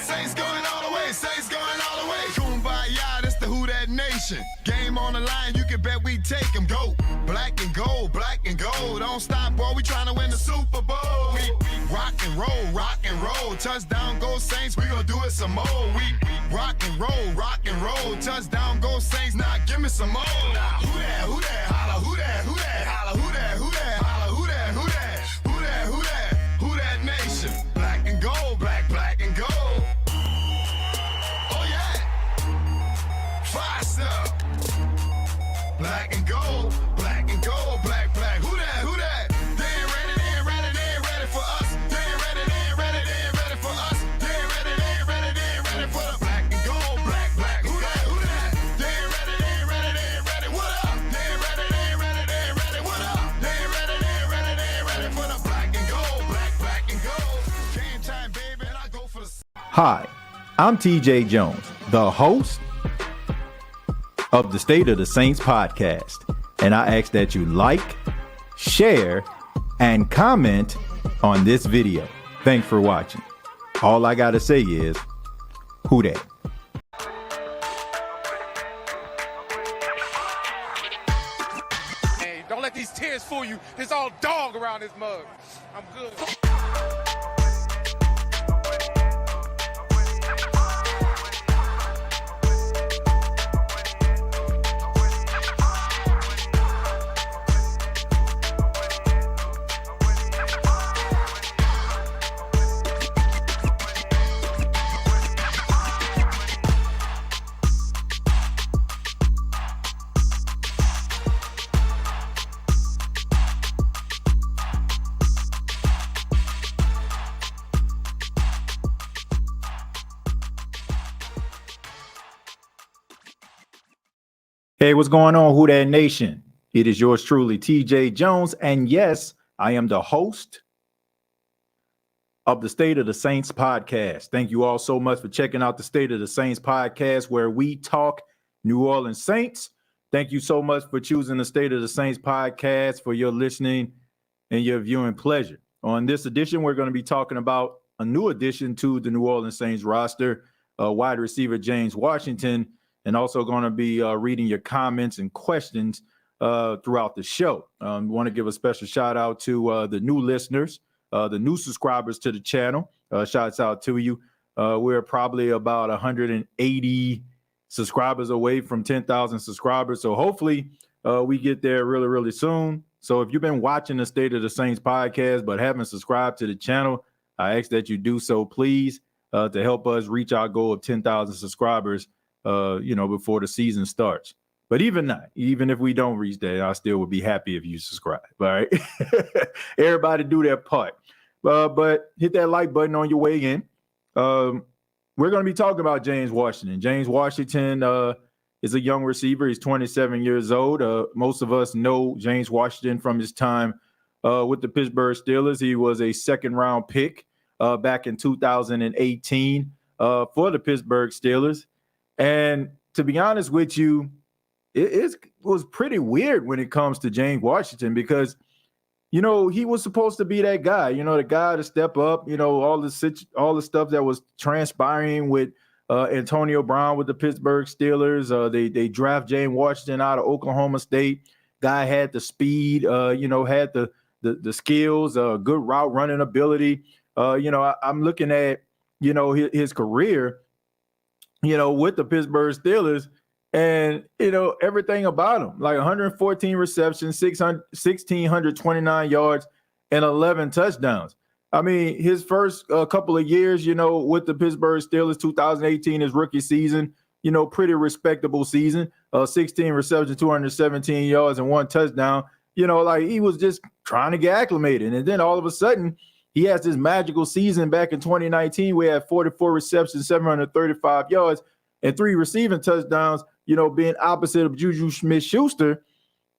Saints going all the way, Saints going all the way. Kumbaya, that's the Who That Nation. Game on the line, you can bet we take them. Go black and gold, black and gold. Don't stop, boy, we trying to win the Super Bowl. We rock and roll, rock and roll. Touchdown, go Saints, we gonna do it some more. We rock and roll. Touchdown, go Saints, now give me some more. Now, who that, holla, who that, holla, who that, holla, who that, who that nation. Black and gold, black and gold. Oh yeah, fire stuff. Black and gold, black, who that? They ain't ready for us. They ain't ready for us. They ain't ready for the black and gold, black, who that? They ain't ready, what up? They ain't ready, what up? They ain't ready for the black and gold, black and gold. Game time, baby, and I go for the... Hi, I'm TJ Jones, the host of the State of the Saints podcast, and I ask that you like, share, and comment on this video. Thanks for watching. All I gotta say is, who that? Hey, don't let these tears fool you. There's all dog around this mug. I'm good. Hey, what's going on, Who That Nation? It is yours truly, TJ Jones, and yes, I am the host of the State of the Saints podcast. Thank you all so much for checking out the State of the Saints podcast, where we talk New Orleans Saints. Thank you so much for choosing the State of the Saints podcast for your listening and your viewing pleasure. On this edition, we're going to be talking about a new addition to the New Orleans Saints roster, wide receiver James Washington, and also going to be reading your comments and questions throughout the show. Want to give a special shout out to the new listeners, the new subscribers to the channel. Shouts out to you. We're probably about 180 subscribers away from 10,000 subscribers. So hopefully we get there really, really soon. So if you've been watching the State of the Saints podcast but haven't subscribed to the channel, I ask that you do so, please, to help us reach our goal of 10,000 subscribers before the season starts. But even if we don't reach that, I still would be happy if you subscribe. All right. Everybody do their part. But hit that like button on your way in. We're going to be talking about James Washington. James Washington is a young receiver. He's 27 years old. Most of us know James Washington from his time with the Pittsburgh Steelers. He was a second-round pick back in 2018 for the Pittsburgh Steelers. And to be honest with you, it was pretty weird when it comes to James Washington because, he was supposed to be that guy, the guy to step up, all the stuff that was transpiring with Antonio Brown with the Pittsburgh Steelers. They draft James Washington out of Oklahoma State. Guy had the speed, had the skills, good route running ability. I'm looking at, his career, with the Pittsburgh Steelers and, everything about him, like 114 receptions, 1,629 yards and 11 touchdowns. I mean, his first couple of years, with the Pittsburgh Steelers, 2018, his rookie season, pretty respectable season, 16 receptions, 217 yards and 1 touchdown. Like he was just trying to get acclimated. And then all of a sudden, he has this magical season back in 2019 where he had 44 receptions, 735 yards, and 3 receiving touchdowns, being opposite of Juju Smith-Schuster.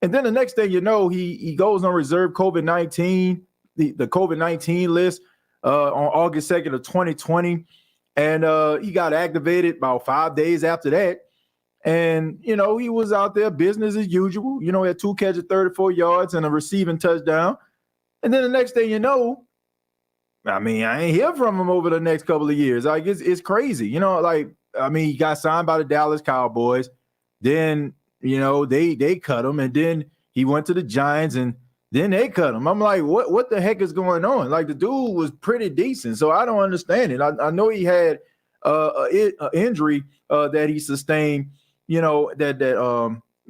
And then the next thing you know, he goes on reserve COVID-19, the COVID-19 list on August 2nd of 2020. And he got activated about 5 days after that. And, he was out there business as usual. He had 2 catches, 34 yards and a receiving touchdown. And then the next thing you know, I mean, I ain't hear from him over the next couple of years. Like, it's crazy. You know, like, I mean, he got signed by the Dallas Cowboys. Then, you know, they cut him. And then he went to the Giants and then they cut him. I'm like, what the heck is going on? Like, the dude was pretty decent. So I don't understand it. I know he had an injury that he sustained, you know, that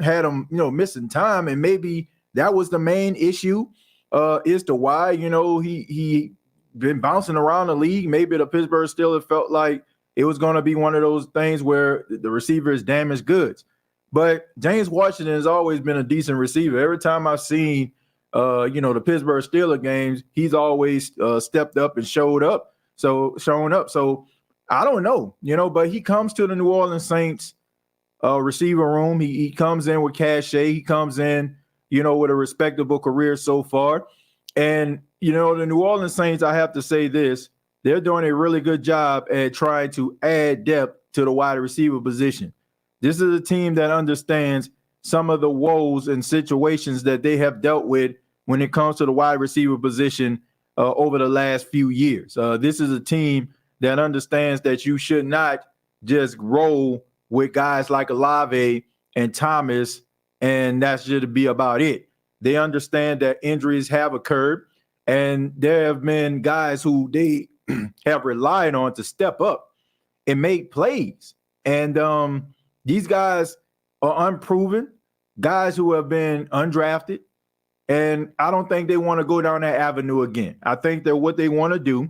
had him, you know, missing time. And maybe that was the main issue as to why, you know, he been bouncing around the league. Maybe the Pittsburgh Steelers felt like it was going to be one of those things where the receiver is damaged goods. But James Washington has always been a decent receiver. Every time I've seen, you know, the Pittsburgh Steelers games, he's always stepped up and showing up. So I don't know, you know, but he comes to the New Orleans Saints receiver room. He comes in with cachet. He comes in, you know, with a respectable career so far. And, you know, the New Orleans Saints, I have to say this, they're doing a really good job at trying to add depth to the wide receiver position. This is a team that understands some of the woes and situations that they have dealt with when it comes to the wide receiver position over the last few years. This is a team that understands that you should not just roll with guys like Olave and Thomas, and that should be about it. They understand that injuries have occurred, and there have been guys who they have relied on to step up and make plays. And these guys are unproven, guys who have been undrafted, and I don't think they want to go down that avenue again. I think that what they want to do,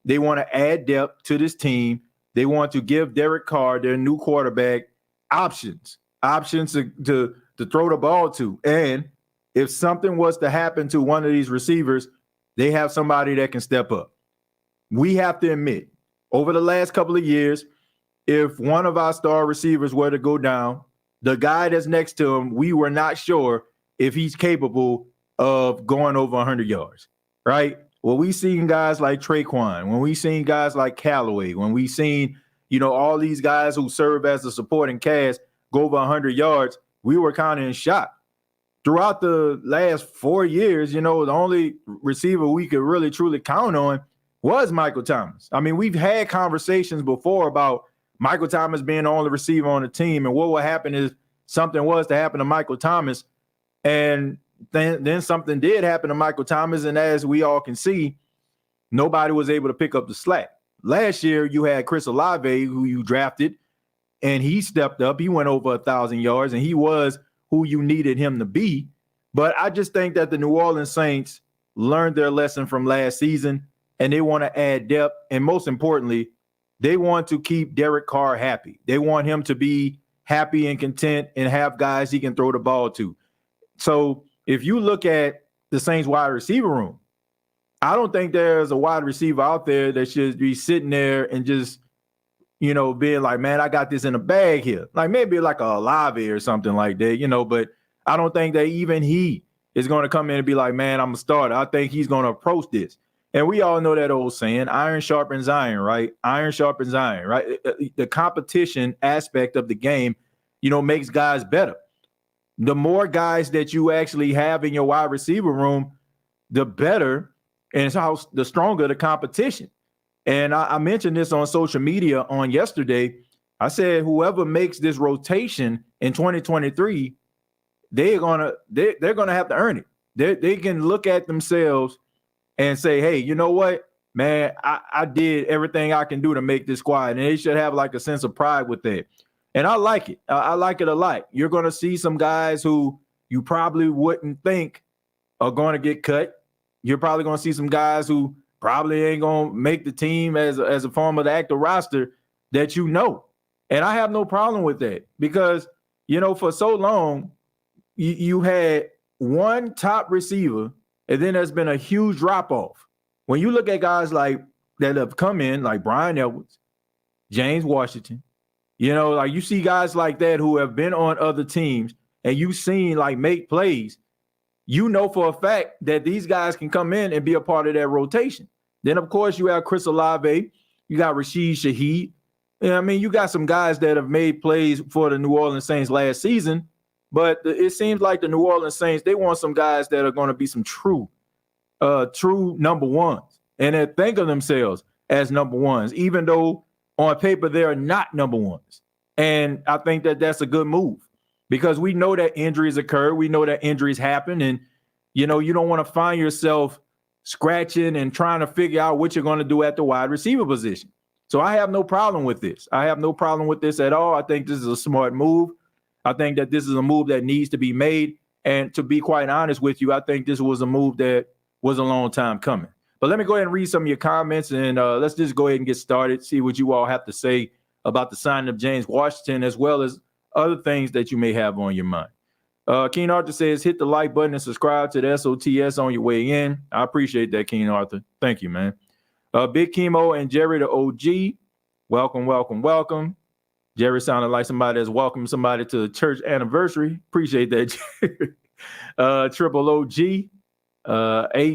they want to add depth to this team. They want to give Derek Carr, their new quarterback, options to throw the ball to. And if something was to happen to one of these receivers, they have somebody that can step up. We have to admit, over the last couple of years, if one of our star receivers were to go down, the guy that's next to him, we were not sure if he's capable of going over 100 yards, right? Well, we've seen guys like Trequan, when we've seen guys like Callaway, when we've seen, you know, all these guys who serve as a supporting cast go over 100 yards, we were kind of in shock. Throughout the last 4 years, you know, the only receiver we could really truly count on was Michael Thomas. I mean, we've had conversations before about Michael Thomas being the only receiver on the team, and what would happen is something was to happen to Michael Thomas, and then something did happen to Michael Thomas, and as we all can see, nobody was able to pick up the slack. Last year, you had Chris Olave, who you drafted, and he stepped up. He went over 1,000 yards, and he was who you needed him to be. But I just think that the New Orleans Saints learned their lesson from last season, and they want to add depth. And most importantly, they want to keep Derek Carr happy. They want him to be happy and content and have guys he can throw the ball to. So if you look at the Saints wide receiver room, I don't think there's a wide receiver out there that should be sitting there and just, you know, being like, man, I got this in a bag here. Like maybe like a Olave or something like that, you know, but I don't think that even he is going to come in and be like, man, I'm a starter. I think he's going to approach this. And we all know that old saying, iron sharpens iron, right? Iron sharpens iron, right? The competition aspect of the game, you know, makes guys better. The more guys that you actually have in your wide receiver room, the better and the stronger the competition. And I mentioned this on social media on yesterday. I said, whoever makes this rotation in 2023, they're gonna have to earn it. They can look at themselves and say, hey, you know what, man, I did everything I can do to make this squad. And they should have like a sense of pride with that. And I like it. I like it a lot. You're going to see some guys who you probably wouldn't think are going to get cut. You're probably going to see some guys who probably ain't going to make the team as a form of the active roster that you know. And I have no problem with that because, you know, for so long, you had one top receiver, and then there's been a huge drop-off. When you look at guys like that have come in, like Brian Edwards, James Washington, you know, like you see guys like that who have been on other teams, and you've seen like make plays, you know for a fact that these guys can come in and be a part of that rotation. Then, of course, you have Chris Olave. You got Rashid Shaheed. You know, I mean, you got some guys that have made plays for the New Orleans Saints last season, but it seems like the New Orleans Saints, they want some guys that are going to be some true number ones. and they think of themselves as number ones, even though on paper they are not number ones. And I think that that's a good move because we know that injuries occur. We know that injuries happen. And, you don't want to find yourself scratching and trying to figure out what you're going to do at the wide receiver position. So I have no problem with this. I have no problem with this at all. I think this is a smart move. I think that this is a move that needs to be made. And to be quite honest with you, I think this was a move that was a long time coming. But let me go ahead and read some of your comments, and let's just go ahead and get started, see what you all have to say about the signing of James Washington, as well as other things that you may have on your mind. Keen Arthur says, hit the like button and subscribe to the SOTS on your way in. I appreciate that, Keen Arthur. Thank you, man. Big Chemo and Jerry the OG, welcome, welcome, welcome. Jerry sounded like somebody that's welcomed somebody to the church anniversary. Appreciate that, Jerry. Triple OG.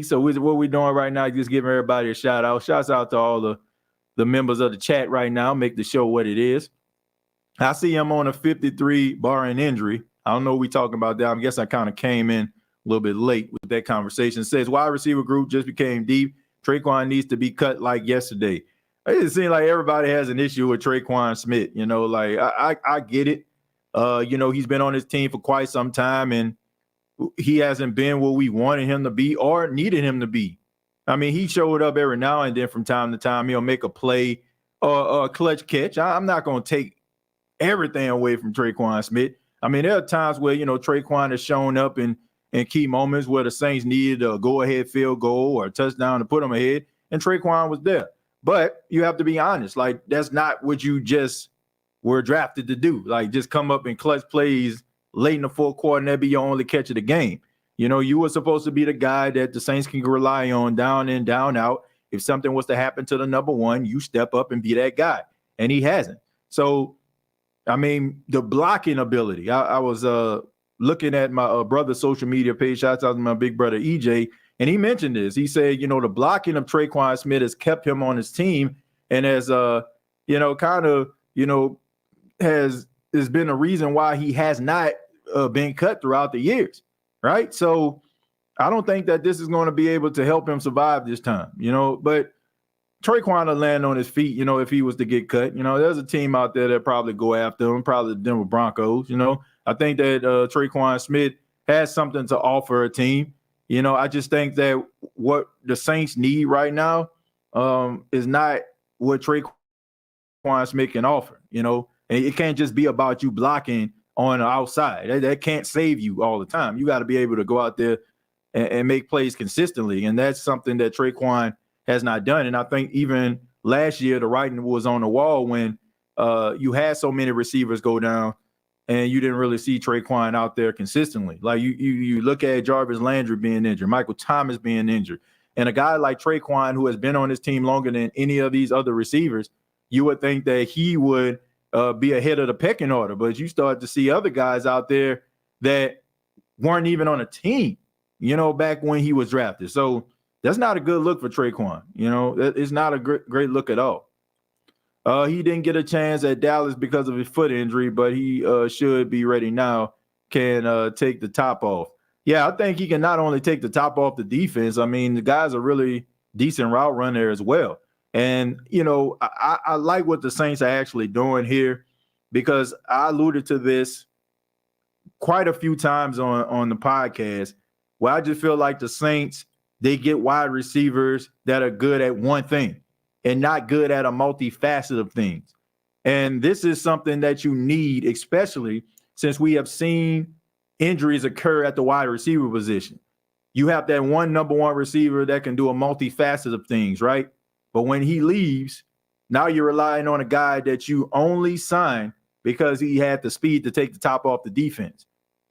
So what we're doing right now, just giving everybody a shout out. Shouts out to all the members of the chat right now. Make the show what it is. I see him on a 53 barring injury. I don't know what we're talking about there. I guess I kind of came in a little bit late with that conversation. It says wide receiver group just became deep. Trequan needs to be cut like yesterday. It seems like everybody has an issue with Trequan Smith. Like I get it. He's been on his team for quite some time, and he hasn't been what we wanted him to be or needed him to be. I mean, he showed up every now and then from time to time. He'll make a play or a clutch catch. I'm not going to take everything away from Trequan Smith. I mean, there are times where, Trequan has shown up in key moments where the Saints needed a go-ahead field goal or a touchdown to put them ahead, and Trequan was there. But you have to be honest. Like, that's not what you just were drafted to do. Like, just come up and clutch plays late in the fourth quarter and that be your only catch of the game. You were supposed to be the guy that the Saints can rely on down in, down out. If something was to happen to the number one, you step up and be that guy. And he hasn't. So, I mean, the blocking ability. I was looking at my brother's social media page. Shout out to my big brother, EJ. And he mentioned this. He said, the blocking of Trequan Smith has kept him on his team and has, has been a reason why he has not been cut throughout the years, right? So I don't think that this is going to be able to help him survive this time, but Trequan will land on his feet, if he was to get cut. There's a team out there that probably go after him, probably the Denver Broncos. I think that Trequan Smith has something to offer a team. I just think that what the Saints need right now is not what Trequan Smith can offer, and it can't just be about you blocking on the outside. That can't save you all the time. You got to be able to go out there and make plays consistently, and that's something that Trequan has not done. And I think even last year, the writing was on the wall when you had so many receivers go down and you didn't really see Trequan out there consistently. Like you look at Jarvis Landry being injured, Michael Thomas being injured, and a guy like Trequan who has been on his team longer than any of these other receivers, you would think that he would be ahead of the pecking order. But you start to see other guys out there that weren't even on a team, back when he was drafted. So that's not a good look for Trequan. It's not a great look at all. He didn't get a chance at Dallas because of his foot injury, but he should be ready now, can take the top off. Yeah, I think he can not only take the top off the defense. I mean, the guy's a really decent route runner as well. And, I like what the Saints are actually doing here because I alluded to this quite a few times on the podcast where I just feel like the Saints, they get wide receivers that are good at one thing and not good at a multifaceted of things. And this is something that you need, especially since we have seen injuries occur at the wide receiver position. You have that one number one receiver that can do a multifaceted of things, right? But when he leaves, now you're relying on a guy that you only signed because he had the speed to take the top off the defense.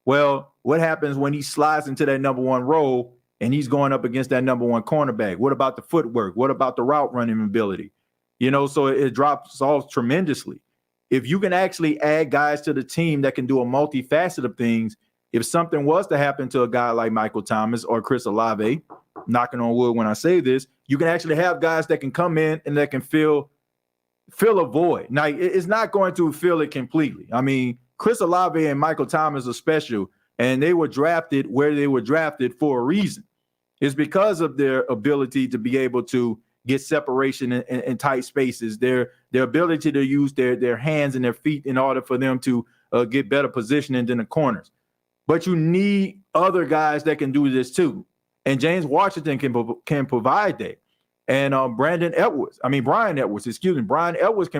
Well, what happens when he slides into that number one role and he's going up against that number one cornerback? What about the footwork? What about the route running ability? So it drops off tremendously. If you can actually add guys to the team that can do a multifaceted of things, if something was to happen to a guy like Michael Thomas or Chris Olave, knocking on wood when I say this, you can actually have guys that can come in and that can fill a void. Now, it's not going to fill it completely. I mean, Chris Olave and Michael Thomas are special, and they were drafted where they were drafted for a reason. It's because of their ability to be able to get separation in tight spaces, their ability to use their hands and their feet in order for them to get better positioning than the corners. But you need other guys that can do this too. And James Washington can provide that. And Brian Edwards can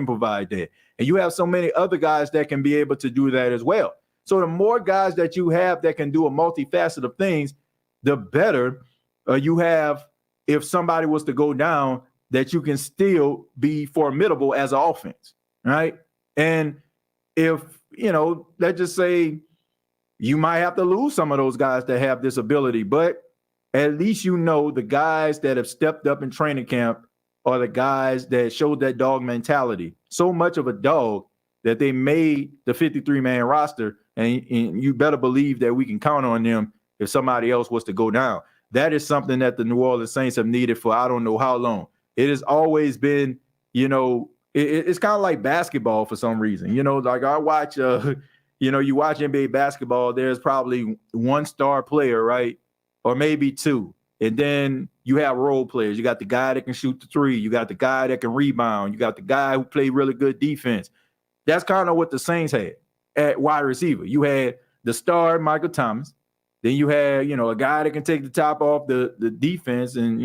provide that. And you have so many other guys that can be able to do that as well. So the more guys that you have that can do a multifaceted of things, the better you have. If somebody was to go down, that you can still be formidable as an offense, right? And if, let's just say you might have to lose some of those guys that have this ability, but at least the guys that have stepped up in training camp are the guys that showed that dog mentality. So much of a dog that they made the 53-man roster, and you better believe that we can count on them if somebody else was to go down. That is something that the New Orleans Saints have needed for I don't know how long. It has always been, it's kind of like basketball for some reason. Like I watch, you watch NBA basketball, there's probably one star player, right? Or maybe two. And then you have role players. You got the guy that can shoot the three. You got the guy that can rebound. You got the guy who played really good defense. That's kind of what the Saints had at wide receiver. You had the star, Michael Thomas. Then you had, a guy that can take the top off the defense and,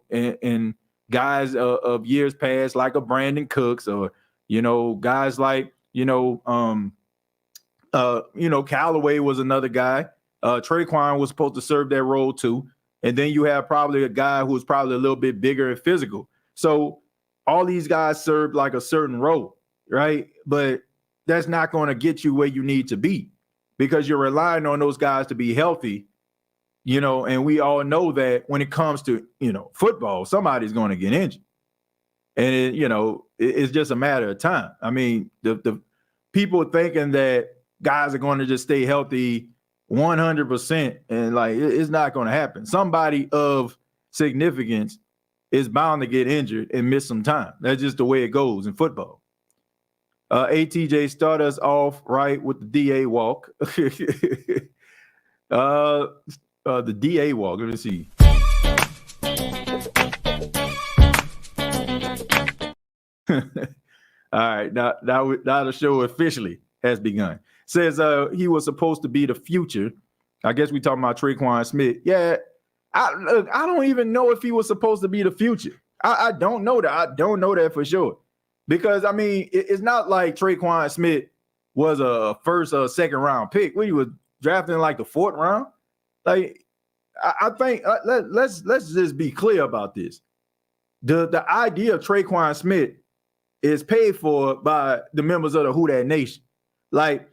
and guys of years past like a Brandon Cooks or, guys like, Callaway was another guy. Trequan was supposed to serve that role too. And then you have probably a guy who was probably a little bit bigger and physical. So all these guys served like a certain role, right? But that's not going to get you where you need to be, because you're relying on those guys to be healthy, and we all know that when it comes to, football, somebody's going to get injured. And, it's just a matter of time. I mean, the people thinking that guys are going to just stay healthy 100%, and like, it's not going to happen. Somebody of significance is bound to get injured and miss some time. That's just the way it goes in football. ATJ, start us off right with the DA walk. The DA walk. Let me see. All right, now the show officially has begun. Says he was supposed to be the future. I guess we talking about Trequan Smith. Yeah, I don't even know if he was supposed to be the future. I don't know that. I don't know that for sure. Because, I mean, it's not like Trequan Smith was a first or second round pick. He was drafted in like the fourth round. Like, I think let's just be clear about this. The idea of Trequan Smith is paid for by the members of the Who Dat Nation. Like,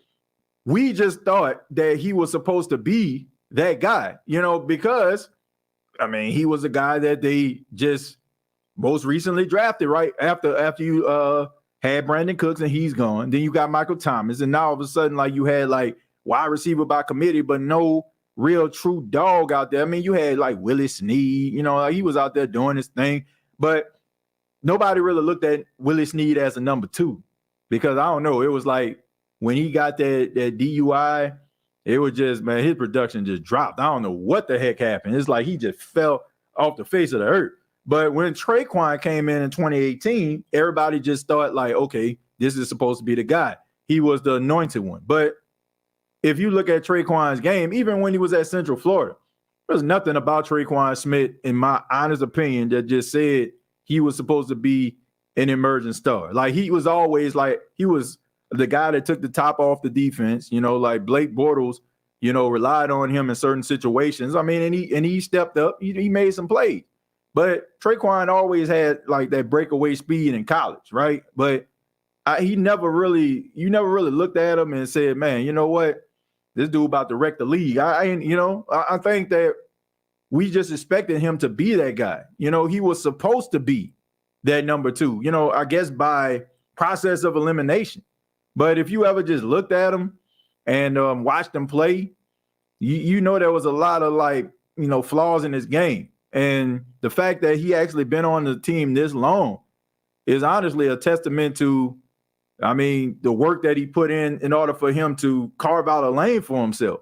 we just thought that he was supposed to be that guy, because, I mean, he was a guy that they just most recently drafted, right? After you had Brandon Cooks and he's gone, then you got Michael Thomas, and now all of a sudden, like, you had like wide receiver by committee, but no real true dog out there. I mean, you had like Willie Snead, like he was out there doing his thing, but nobody really looked at Willie Snead as a number two, because I don't know, it was like when he got that DUI, it was just, man, his production just dropped. I don't know what the heck happened. It's like he just fell off the face of the earth. But when Trequan came in 2018, everybody just thought like, okay, this is supposed to be the guy. He was the anointed one. But if you look at Trequan's game, even when he was at Central Florida, there's nothing about Trequan Smith, in my honest opinion, that just said he was supposed to be an emerging star. Like, he was always like, he was the guy that took the top off the defense, like Blake Bortles, relied on him in certain situations. I mean, and he stepped up, he made some plays. But Trequan always had like that breakaway speed in college, right? But you never really looked at him and said, man, you know what? This dude about to wreck the league. I think that we just expected him to be that guy. He was supposed to be that number two, I guess by process of elimination. But if you ever just looked at him and watched him play, you know there was a lot of like, flaws in his game. And the fact that he actually been on the team this long is honestly a testament to, I mean, the work that he put in order for him to carve out a lane for himself.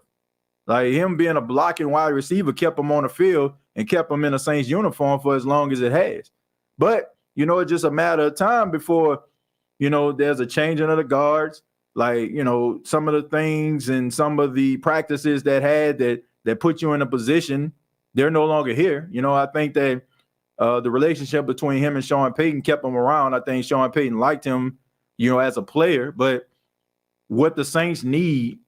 Like, him being a blocking wide receiver kept him on the field and kept him in a Saints uniform for as long as it has. But, it's just a matter of time before, there's a changing of the guards. Like, some of the things and some of the practices that put you in a position, they're no longer here. I think that the relationship between him and Sean Payton kept him around. I think Sean Payton liked him, as a player. But what the Saints need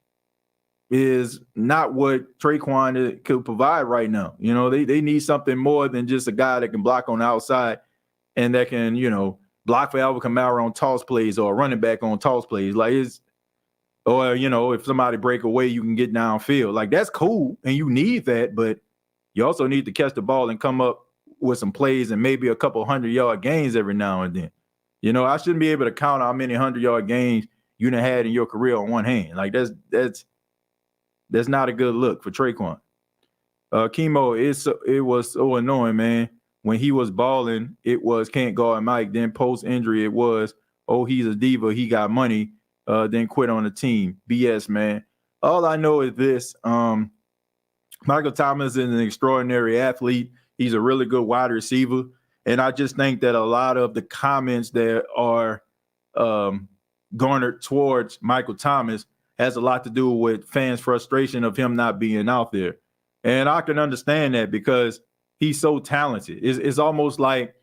is not what Trequan could provide right now. They need something more than just a guy that can block on the outside and that can, block for Alvin Kamara on toss plays or a running back on toss plays. Like if somebody break away, you can get downfield. Like, that's cool, and you need that, but you also need to catch the ball and come up with some plays and maybe a couple 100-yard gains every now and then. I shouldn't be able to count how many 100-yard gains you done had in your career on one hand. Like, that's not a good look for Trequan. Chemo, it was so annoying, man. When he was balling, it was can't guard Mike. Then post-injury, it was, he's a diva, he got money, then quit on the team. BS, man. All I know is this. Michael Thomas is an extraordinary athlete. He's a really good wide receiver. And I just think that a lot of the comments that are garnered towards Michael Thomas has a lot to do with fans' frustration of him not being out there. And I can understand that because he's so talented. It's almost like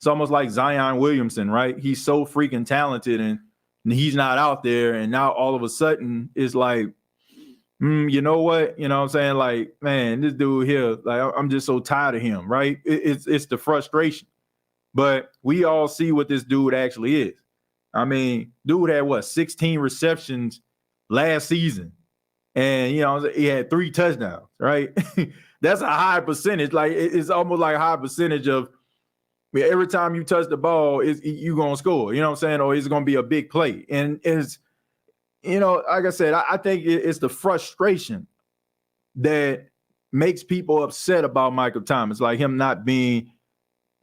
Zion Williamson, right? He's so freaking talented and he's not out there. And now all of a sudden it's like, you know what? You know what I'm saying? Like, man, this dude here, like, I'm just so tired of him, right? It's the frustration. But we all see what this dude actually is. I mean, dude had 16 receptions last season. And, he had 3 touchdowns, right? That's a high percentage. Like, it's almost like a high percentage of every time you touch the ball, you're going to score. You know what I'm saying? Or it's going to be a big play. And it's, like I said, I think it's the frustration that makes people upset about Michael Thomas, like him not being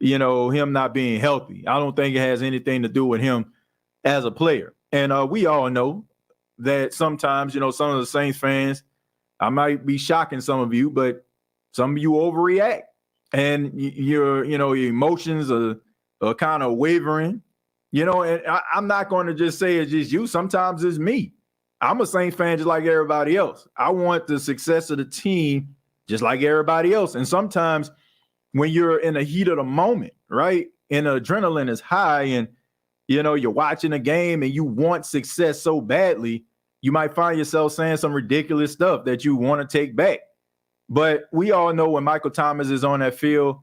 healthy. I don't think it has anything to do with him as a player. And we all know that sometimes, some of the Saints fans, I might be shocking some of you, but some of you overreact and your emotions are kind of wavering, and I'm not going to just say it's just you. Sometimes it's me. I'm a Saints fan just like everybody else. I want the success of the team just like everybody else. And sometimes when you're in the heat of the moment, right, and the adrenaline is high and, you're watching a game and you want success so badly, you might find yourself saying some ridiculous stuff that you want to take back. But we all know when Michael Thomas is on that field,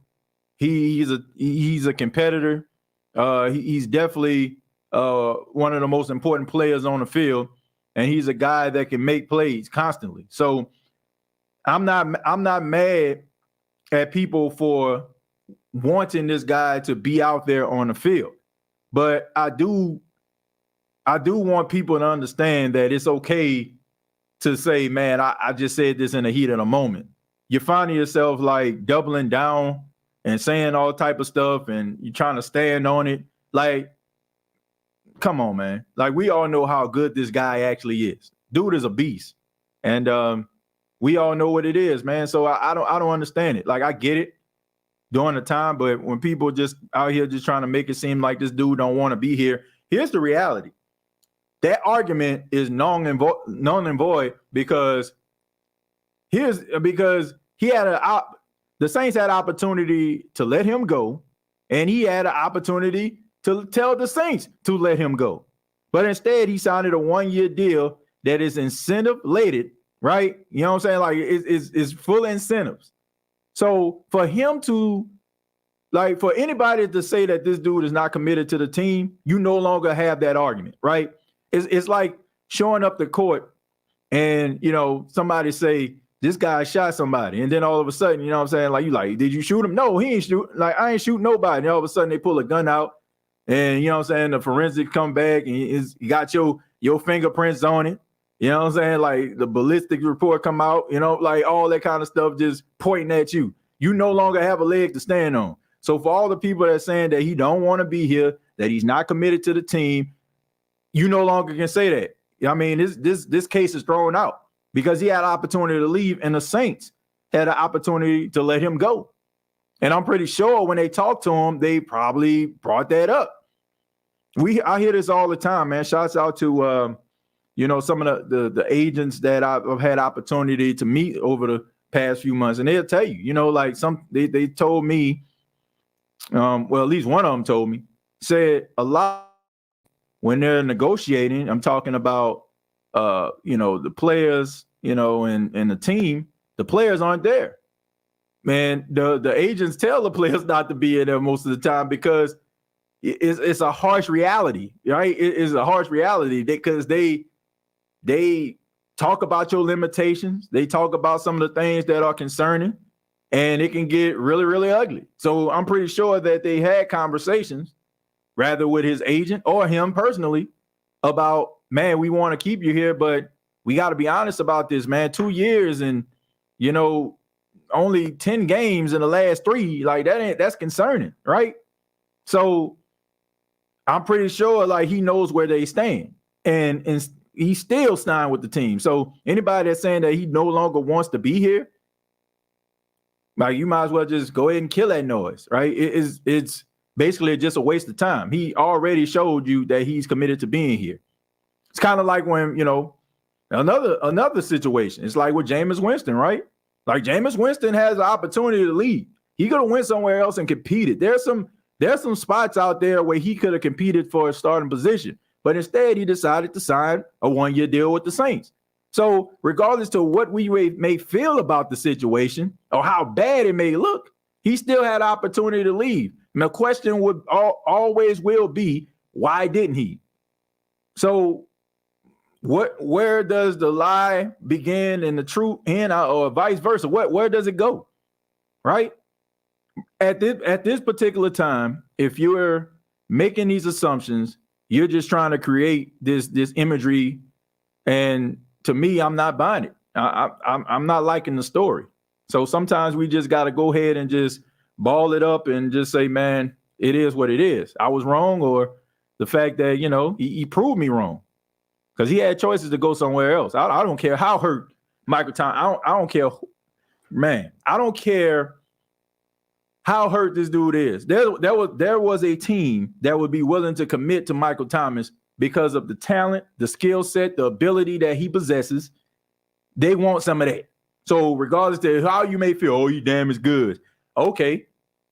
he's a competitor. He's definitely one of the most important players on the field, and he's a guy that can make plays constantly. So I'm not mad at people for wanting this guy to be out there on the field, but I do want people to understand that it's okay to say, man, I just said this in the heat of the moment. You're finding yourself like doubling down and saying all type of stuff and you're trying to stand on it. Like, come on, man. Like, we all know how good this guy actually is. Dude is a beast. And we all know what it is, man. So I don't understand it. Like, I get it during the time, but when people just out here just trying to make it seem like this dude don't want to be here, here's the reality. That argument is null and void because he had the Saints had an opportunity to let him go, and he had an opportunity to tell the Saints to let him go. But instead, he signed a 1-year deal that is incentive-laden, right? You know what I'm saying? Like, it's full of incentives. So for him to, like, for anybody to say that this dude is not committed to the team, you no longer have that argument, right? It's like showing up to court and, somebody say, this guy shot somebody. And then all of a sudden, you know what I'm saying? Like, you like, did you shoot him? No, he ain't shoot. Like, I ain't shoot nobody. And all of a sudden they pull a gun out and, you know what I'm saying? The forensic come back and you got your fingerprints on it. You know what I'm saying? Like, the ballistic report come out, like all that kind of stuff just pointing at you. You no longer have a leg to stand on. So for all the people that are saying that he don't want to be here, that he's not committed to the team, you no longer can say that. I mean, this case is thrown out because he had an opportunity to leave and the Saints had an opportunity to let him go. And I'm pretty sure when they talked to him, they probably brought that up. I hear this all the time, man. Shouts out to some of the agents that I've had opportunity to meet over the past few months, and they'll tell you, like they told me, well, at least one of them told me, said a lot when they're negotiating. I'm talking about the players, and the team. The players aren't there, man. The agents tell the players not to be in there most of the time because it's a harsh reality, right? It is a harsh reality because they talk about your limitations. They talk about some of the things that are concerning, and it can get really, really ugly. So I'm pretty sure that they had conversations, rather with his agent or him personally, about, man, we want to keep you here, but we got to be honest about this, man. 2 years and, only 10 games in the last 3, like that's concerning, right? So I'm pretty sure like he knows where they stand, and he's still signed with the team. So anybody that's saying that he no longer wants to be here, like, you might as well just go ahead and kill that noise, right? It's basically just a waste of time. He already showed you that he's committed to being here. It's kind of like when, another situation. It's like with Jameis Winston, right? Like, Jameis Winston has the opportunity to leave. He could have went somewhere else and competed. There's some spots out there where he could have competed for a starting position, but instead he decided to sign a 1-year deal with the Saints. So regardless to what we may feel about the situation or how bad it may look, he still had opportunity to leave. And the question would always will be, why didn't he? So where does the lie begin and the truth end, or vice versa? Where does it go? Right? At this particular time, if you're making these assumptions, you're just trying to create this imagery, and to me, I'm not buying it. I'm not liking the story. So sometimes we just got to go ahead and just ball it up and just say, man, it is what it is. I was wrong, or the fact that, he proved me wrong, because he had choices to go somewhere else. I don't care how hurt Michael Thomas. I don't care, man. I don't care how hurt this dude is. There was a team that would be willing to commit to Michael Thomas because of the talent, the skill set, the ability that he possesses. They want some of that. So regardless of how you may feel, he damn is good. Okay,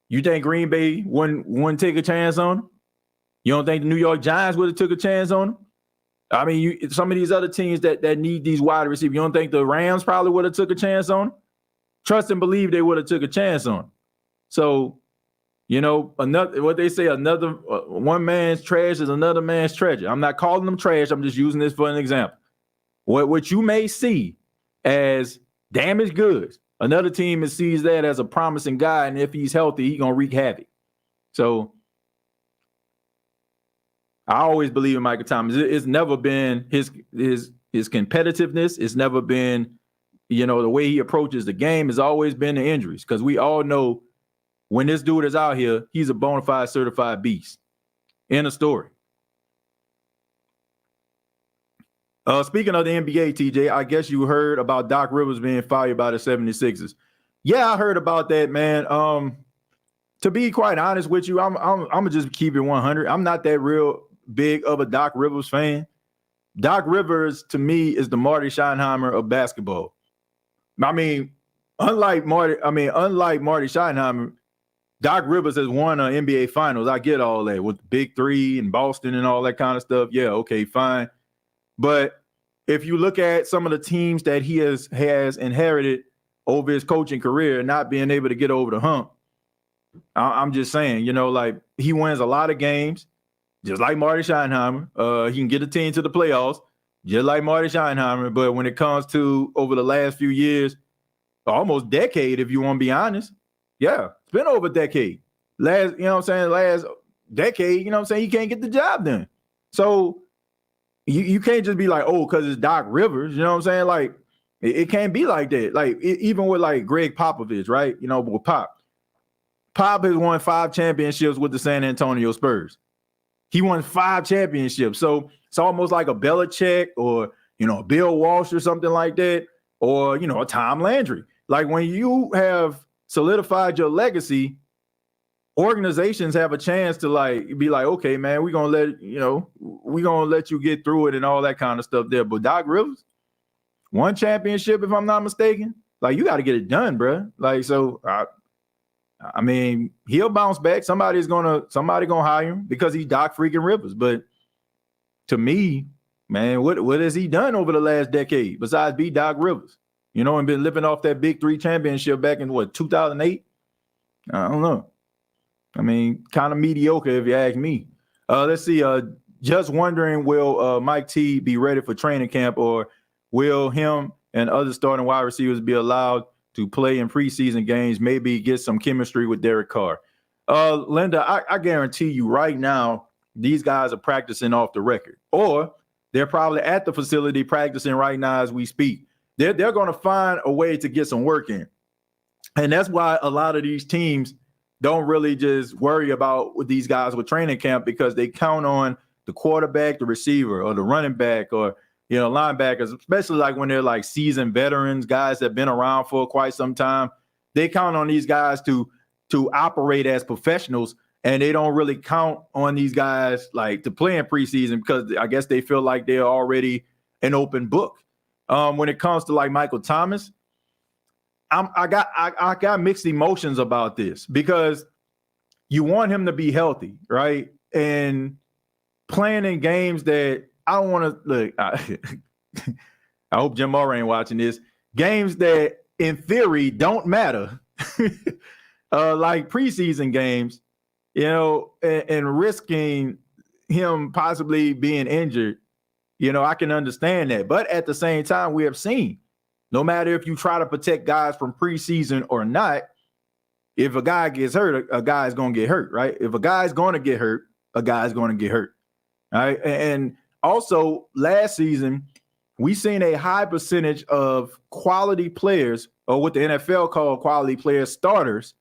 you think Green Bay wouldn't take a chance on him? You don't think the New York Giants would have took a chance on him? I mean, some of these other teams that need these wide receivers, you don't think the Rams probably would have took a chance on him? Trust and believe they would have took a chance on him. So, another one man's trash is another man's treasure. I'm not calling them trash. I'm just using this for an example. What you may see as damaged goods, another team sees that as a promising guy, and if he's healthy, he's gonna wreak havoc. So I always believe in Michael Thomas. It's never been his competitiveness. It's never been, the way he approaches the game. Has always been the injuries, because we all know when this dude is out here, he's a bona fide certified beast. End of story. Speaking of the NBA, TJ, I guess you heard about Doc Rivers being fired by the 76ers. Yeah, I heard about that, man. To be quite honest with you, I'm gonna just keep it 100. I'm not that real big of a Doc Rivers fan. Doc Rivers, to me, is the Marty Schottenheimer of basketball. I mean, unlike Marty Schottenheimer, Doc Rivers has won an NBA Finals. I get all that with the Big Three and Boston and all that kind of stuff. Yeah, okay, fine. But if you look at some of the teams that he has inherited over his coaching career, not being able to get over the hump, I'm just saying, like, he wins a lot of games, just like Marty Schottenheimer. He can get a team to the playoffs, just like Marty Schottenheimer. But when it comes to over the last few years, almost decade, if you want to be honest, yeah, it's been over a decade. Last decade, he can't get the job done. So you can't just be like, oh, because it's Doc Rivers, Like, it can't be like that. Like, even with like Greg Popovich, right? With Pop has won 5 championships with the San Antonio Spurs. He won 5 championships. So it's almost like a Belichick or, Bill Walsh or something like that, or, a Tom Landry. Like, when you have solidified your legacy, organizations have a chance to be like, okay, man, we're gonna let you get through it and all that kind of stuff there. But Doc Rivers, one championship, if I'm not mistaken, like you got to get it done, bro. Like, so I mean, he'll bounce back. Somebody gonna hire him because he's Doc freaking Rivers. But to me, man, what has he done over the last decade besides be Doc Rivers? You know, and been living off that Big 3 championship back in 2008? I don't know. I mean, kind of mediocre if you ask me. Let's see. Just wondering, will Mike T be ready for training camp, or will him and other starting wide receivers be allowed to play in preseason games, maybe get some chemistry with Derek Carr? Linda, I guarantee you right now, these guys are practicing off the record, or they're probably at the facility practicing right now as we speak. They're going to find a way to get some work in. And that's why a lot of these teams don't really just worry about these guys with training camp, because they count on the quarterback, the receiver, or the running back, or linebackers, especially like when they're like seasoned veterans, guys that have been around for quite some time. They count on these guys to operate as professionals, and they don't really count on these guys like to play in preseason because I guess they feel like they're already an open book. When it comes to like Michael Thomas, I got mixed emotions about this, because you want him to be healthy, right? And playing in games that I don't want to look. I hope Jim Murray ain't watching this. Games that in theory don't matter, like preseason games, and risking him possibly being injured. I can understand that. But at the same time, we have seen, no matter if you try to protect guys from preseason or not, if a guy gets hurt, a guy's going to get hurt, right? If a guy's going to get hurt, a guy's going to get hurt, right? And also, last season, we seen a high percentage of quality players, or what the NFL called quality players, starters,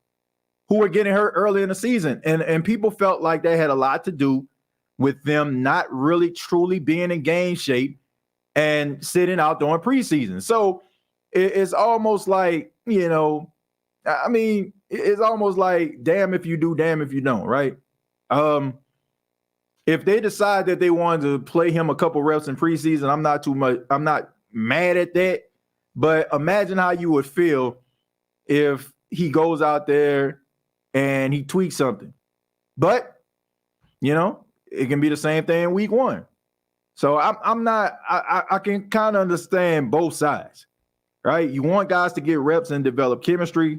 who were getting hurt early in the season. And people felt like that had a lot to do with them not really truly being in game shape and sitting out during preseason. So it's almost like, it's almost like damn if you do, damn if you don't, right? If they decide that they wanted to play him a couple reps in preseason, I'm not mad at that. But imagine how you would feel if he goes out there and he tweaks something. But, it can be the same thing in week 1. So I can kind of understand both sides, right? You want guys to get reps and develop chemistry.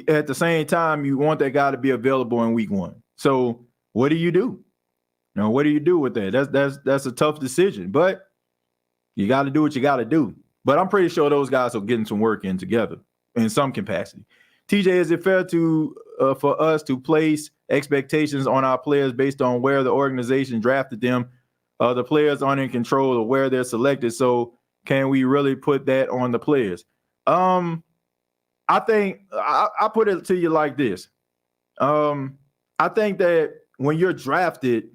At the same time, you want that guy to be available in week 1. So what do you do? What do you do with that? That's a tough decision, but you got to do what you got to do. But I'm pretty sure those guys are getting some work in together in some capacity. TJ, is it fair for us to place expectations on our players based on where the organization drafted them? The players aren't in control of where they're selected. So can we really put that on the players? I think I put it to you like this. I think that when you're drafted,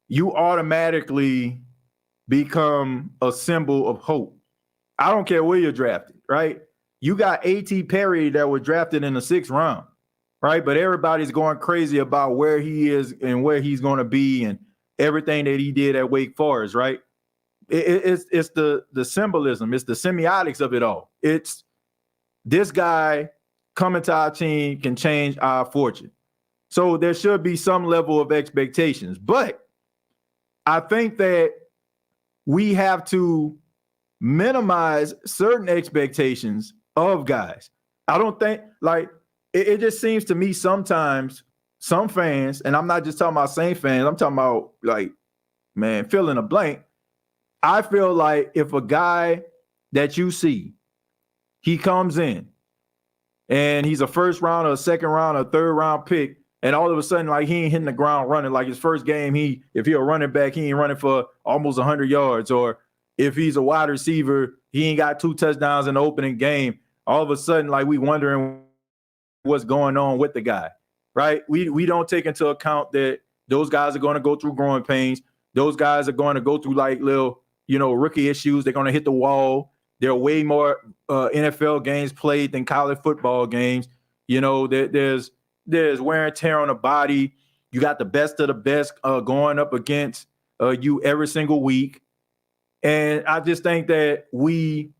you automatically become a symbol of hope. I don't care where you're drafted, right? You got A.T. Perry that was drafted in the 6th round, right? But everybody's going crazy about where he is and where he's going to be and everything that he did at Wake Forest, right? It's the symbolism. It's the semiotics of it all. It's this guy coming to our team can change our fortune. So there should be some level of expectations. But I think that we have to minimize certain expectations of guys. I don't think, it just seems to me sometimes some fans, and I'm not just talking about Saint fans, I'm talking about fill in a blank. I feel like if a guy that you see, he comes in and he's a 1st round or a 2nd round or 3rd round pick, and all of a sudden, he ain't hitting the ground running. Like his first game, if he's a running back, he ain't running for almost 100 yards. Or if he's a wide receiver, he ain't got 2 touchdowns in the opening game. All of a sudden, we wondering what's going on with the guy, right? We don't take into account that those guys are going to go through growing pains. Those guys are going to go through little, rookie issues. They're going to hit the wall. There are way more NFL games played than college football games. You know, there's wear and tear on the body. You got the best of the best going up against you every single week. And I just think that we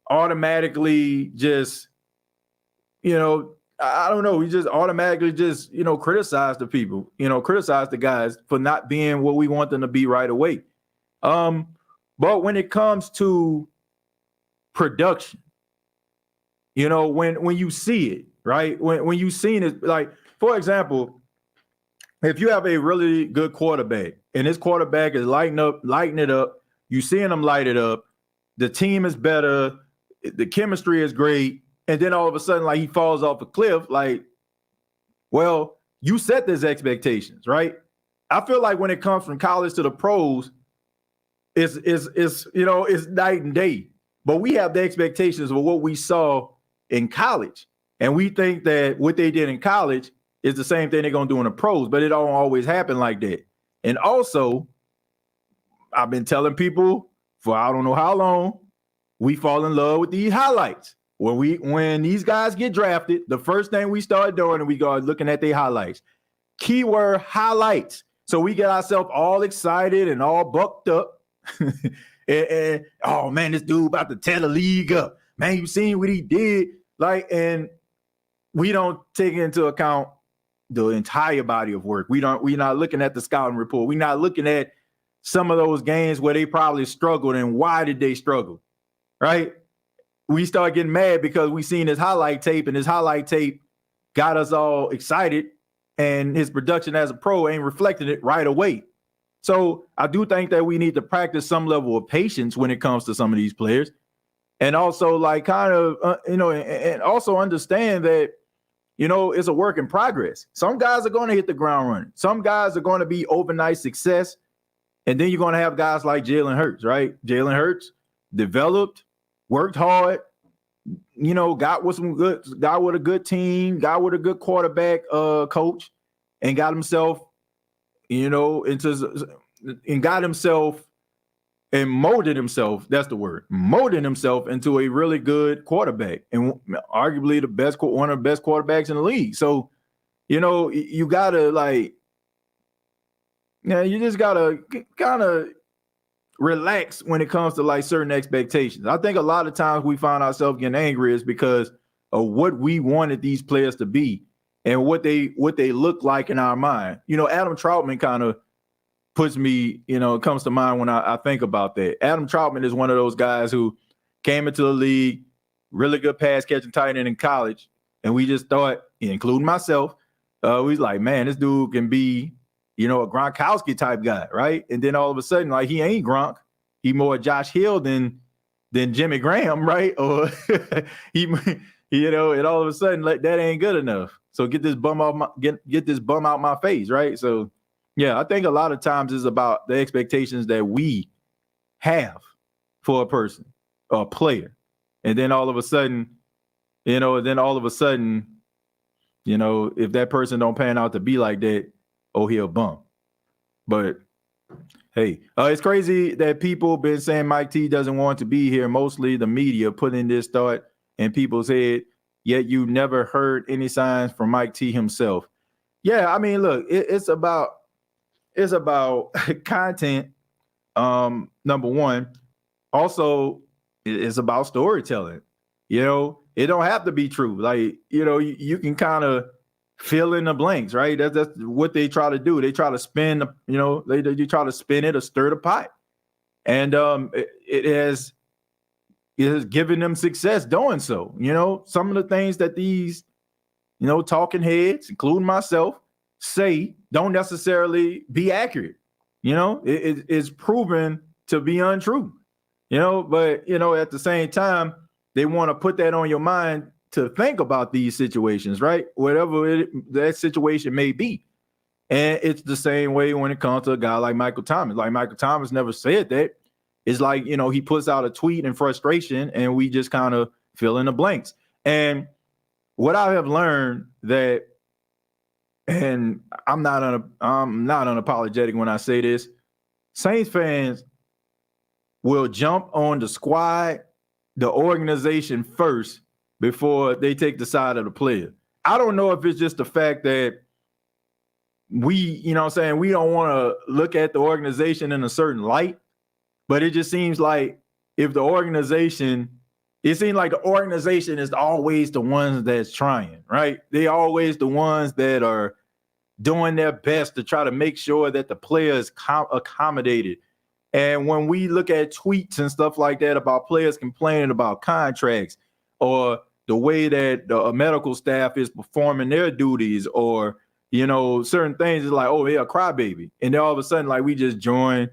automatically just, you know, I don't know, we just automatically just, you know, criticize the people, you know, criticize the guys for not being what we want them to be right away. But when it comes to production, you know, when you see it, right? When you seen it, like, for example, if you have a really good quarterback and this quarterback is lighting it up, you seeing him light it up, the team is better, the chemistry is great, and then all of a sudden, like, he falls off a cliff, like, well, you set these expectations, right? I feel like when it comes from college to the pros, it's you know, it's night and day. But we have the expectations of what we saw in college. And we think that what they did in college is the same thing they're going to do in the pros, but it don't always happen like that. And also, I've been telling people for I don't know how long, we fall in love with these highlights. When these guys get drafted, the first thing we start doing is we go looking at their highlights. Keyword highlights. So we get ourselves all excited and all bucked up. and oh man, this dude about to tear the league up. Man, you seen what he did? Like, and we don't take into account the entire body of work. We're not looking at the scouting report. We're not looking at some of those games where they probably struggled and why did they struggle, right? We start getting mad because we seen his highlight tape and his highlight tape got us all excited and his production as a pro ain't reflecting it right away. So I do think that we need to practice some level of patience when it comes to some of these players. And also, like, kind of, you know, and also understand that, you know, it's a work in progress. Some guys are going to hit the ground running. Some guys are going to be overnight success. And then you're going to have guys like Jalen Hurts, right? Jalen Hurts developed, worked hard, you know, got with a good team, got with a good quarterback coach, and got himself, you know, and molded himself. That's the word. Molded himself into a really good quarterback and arguably one of the best quarterbacks in the league. So, you know, you gotta you just gotta kind of relax when it comes to like certain expectations. I think a lot of times we find ourselves getting angry is because of what we wanted these players to be and what they look like in our mind. You know, Adam Troutman kind of puts me, you know, it comes to mind when I think about that. Adam Troutman is one of those guys who came into the league, really good pass catching tight end in college. And we just thought, including myself, we was like, man, this dude can be, you know, a Gronkowski type guy, right? And then all of a sudden, like, he ain't Gronk. He more Josh Hill than Jimmy Graham, right? Or he, you know, and all of a sudden, like, that ain't good enough. So get this bum out my face, right? So yeah, I think a lot of times it's about the expectations that we have for a person or a player. And then all of a sudden, you know, if that person don't pan out to be like that, oh, he a bum. But hey, it's crazy that people been saying Mike T doesn't want to be here. Mostly the media putting this thought in people's head, yet you never heard any signs from Mike T himself. Yeah, I mean, look, it's about content, number one. Also, it's about storytelling. You know, it don't have to be true. Like, you know, you can kind of fill in the blanks, right? That's what they try to do. They try to spin, you know, they try to spin it or stir the pot. And it has given them success doing so. You know, some of the things that these, you know, talking heads, including myself, say don't necessarily be accurate. You know, it's proven to be untrue. You know, but, you know, at the same time, they want to put that on your mind to think about these situations, right? Whatever that situation may be. And it's the same way when it comes to a guy like Michael Thomas. Like, Michael Thomas never said that. It's like, you know, he puts out a tweet in frustration and we just kind of fill in the blanks. And what I have learned that, and I'm not unapologetic when I say this, Saints fans will jump on the squad the organization first before they take the side of the player. I don't know if it's just the fact that we don't want to look at the organization in a certain light, but it just seems like it seems like the organization is always the ones that's trying, right? They always the ones that are doing their best to try to make sure that the player is accommodated. And when we look at tweets and stuff like that about players complaining about contracts or the way that the medical staff is performing their duties or, certain things, is like, oh, they're a crybaby. And then all of a sudden, like, we just join,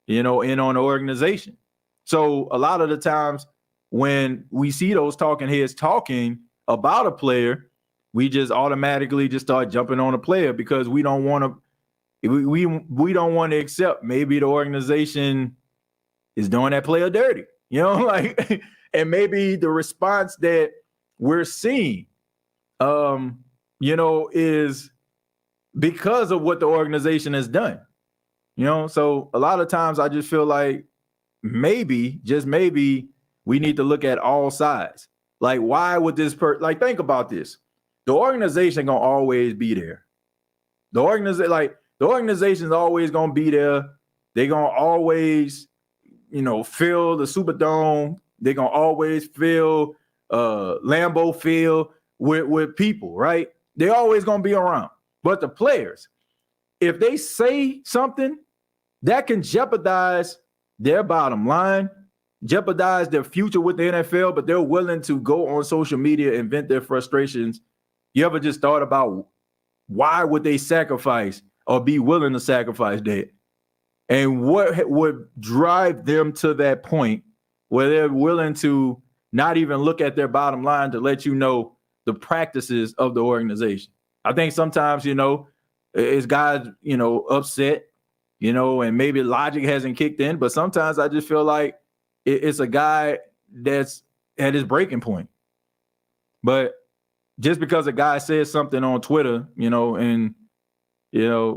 in on the organization. So a lot of the times when we see those talking heads talking about a player, we just automatically just start jumping on a player because we don't want to. We don't want to accept maybe the organization is doing that player dirty, and maybe the response that we're seeing, is because of what the organization has done, So a lot of times I just feel like maybe, just maybe, we need to look at all sides. Like, why would this think about this? The organization gonna always be there. The organization's always going to be there. They're going to always, fill the Superdome. They're going to always fill Lambeau Field with people, right? They're always going to be around. But the players, if they say something, that can jeopardize their bottom line, jeopardize their future with the NFL, but they're willing to go on social media and vent their frustrations. You ever just thought about why would they sacrifice or be willing to sacrifice that? And what would drive them to that point where they're willing to not even look at their bottom line to let you know the practices of the organization? I think sometimes, it's guys, upset, and maybe logic hasn't kicked in, but sometimes I just feel like it's a guy that's at his breaking point. But just because a guy says something on Twitter, and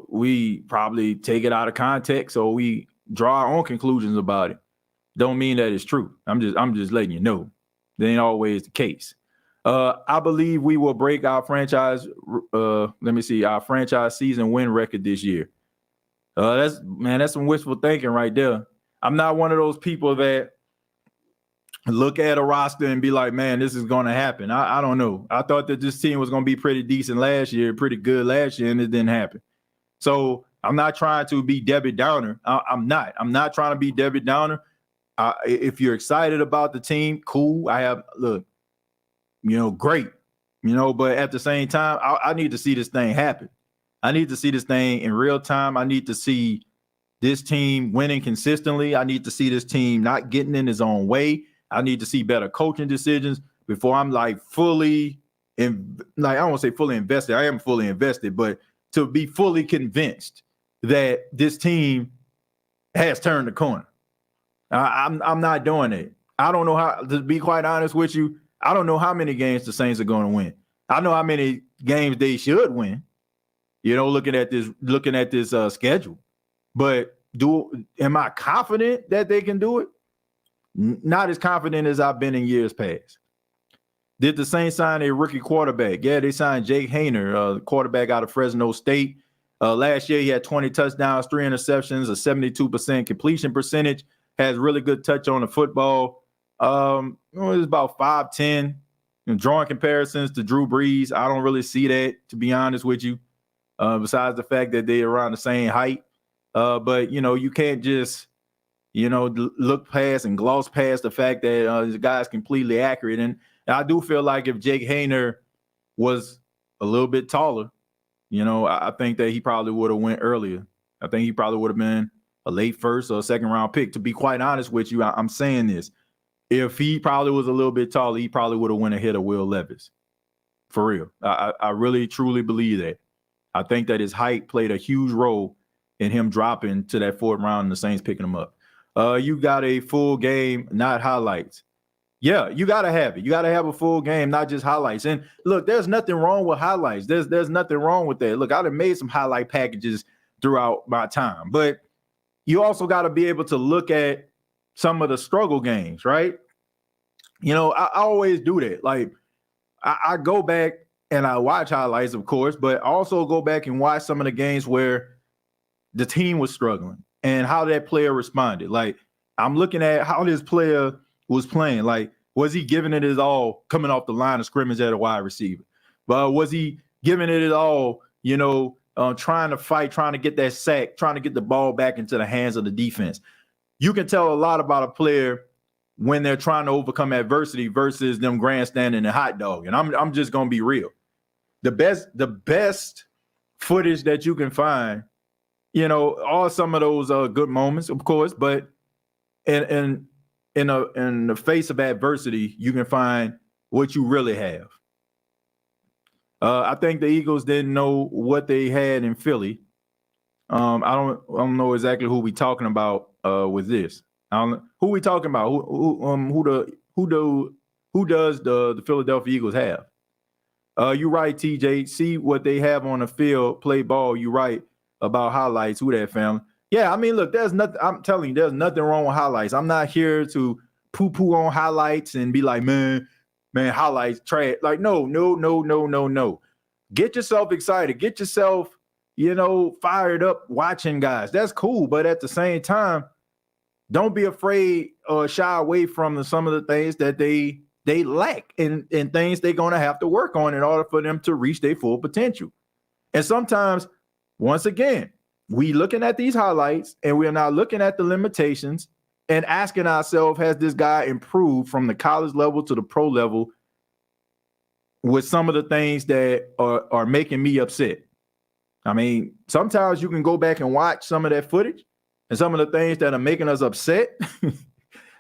we probably take it out of context or we draw our own conclusions about it, don't mean that it's true. I'm just letting you know. That ain't always the case. I believe we will break our franchise. Our franchise season win record this year. That's some wishful thinking right there. I'm not one of those people that look at a roster and be like, man, this is going to happen. I don't know. I thought that this team was going to be pretty decent last year, pretty good last year, and it didn't happen. So I'm not trying to be Debbie Downer. I'm not trying to be Debbie Downer. If you're excited about the team, cool. Great. But at the same time, I need to see this thing happen. I need to see this thing in real time. I need to see this team winning consistently. I need to see this team not getting in his own way. I need to see better coaching decisions before I'm fully, I don't want to say fully invested. I am fully invested, but to be fully convinced that this team has turned the corner. I'm not doing it. I don't know how, to be quite honest with you, I don't know how many games the Saints are going to win. I know how many games they should win, looking at this schedule. But am I confident that they can do it? Not as confident as I've been in years past. Did the Saints sign a rookie quarterback? Yeah, they signed Jake Hayner, quarterback out of Fresno State. Last year, he had 20 touchdowns, 3 interceptions, a 72% completion percentage, has really good touch on the football. It was about 5'10", drawing comparisons to Drew Brees. I don't really see that, to be honest with you, besides the fact that they're around the same height. But, you can't just, look past and gloss past the fact that the guy's completely accurate. And I do feel like if Jake Hayner was a little bit taller, I think that he probably would have went earlier. I think he probably would have been a late first or second round pick. To be quite honest with you, I'm saying this. If he probably was a little bit taller, he probably would have went ahead of Will Levis. For real. I really, truly believe that. I think that his height played a huge role in him dropping to that fourth round and the Saints picking him up. You got a full game, not highlights. Yeah, you got to have it. You got to have a full game, not just highlights. And look, there's nothing wrong with highlights. There's nothing wrong with that. Look, I've made some highlight packages throughout my time, but you also got to be able to look at some of the struggle games, right? I always do that. Like I go back and I watch highlights, of course, but also go back and watch some of the games where the team was struggling and how that player responded. Like I'm looking at how this player was playing. Like, was he giving it his all coming off the line of scrimmage at a wide receiver? But was he giving it his all, trying to fight, trying to get that sack, trying to get the ball back into the hands of the defense? You can tell a lot about a player when they're trying to overcome adversity versus them grandstanding and hot dog. And I'm just gonna be real. The best footage that you can find, are some of those good moments, of course, but in the face of adversity, you can find what you really have. I think the Eagles didn't know what they had in Philly. I don't know exactly who we talking about with this. I don't know who we talking about. Who does the Philadelphia Eagles have? You're right, TJ. See what they have on the field, play ball. You're right about highlights. Who that, family? Yeah, I mean, look, there's nothing. I'm telling you, there's nothing wrong with highlights. I'm not here to poo-poo on highlights and be like, man, highlights trash. Like, no. Get yourself excited. Get yourself, fired up watching guys. That's cool, but at the same time, don't be afraid or shy away from some of the things that they lack and things they're going to have to work on in order for them to reach their full potential. And sometimes, once again, we looking at these highlights and we're not looking at the limitations and asking ourselves, has this guy improved from the college level to the pro level with some of the things that are making me upset? I mean, sometimes you can go back and watch some of that footage and some of the things that are making us upset.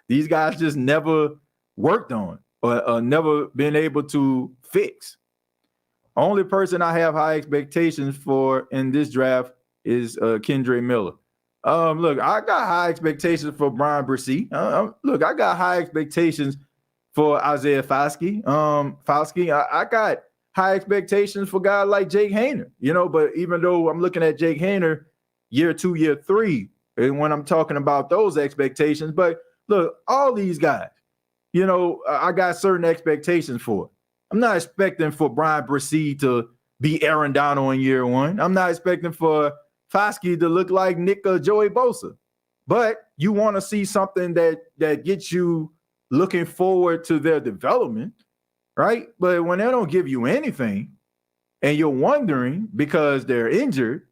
These guys just never worked on or never been able to fix. Only person I have high expectations for in this draft is Kendre Miller. Look, I got high expectations for Brian Bresee. Look, I got high expectations for Isaiah Foskey. I got high expectations for guys like Jake Haener, but even though I'm looking at Jake Haener year 2, year 3, and when I'm talking about those expectations, but look, all these guys, I got certain expectations for. I'm not expecting for Brian Bresee to be Aaron Donald in year 1. I'm not expecting for Foskey to look like Nick or Joey Bosa. But you want to see something that gets you looking forward to their development, right? But when they don't give you anything and you're wondering because they're injured,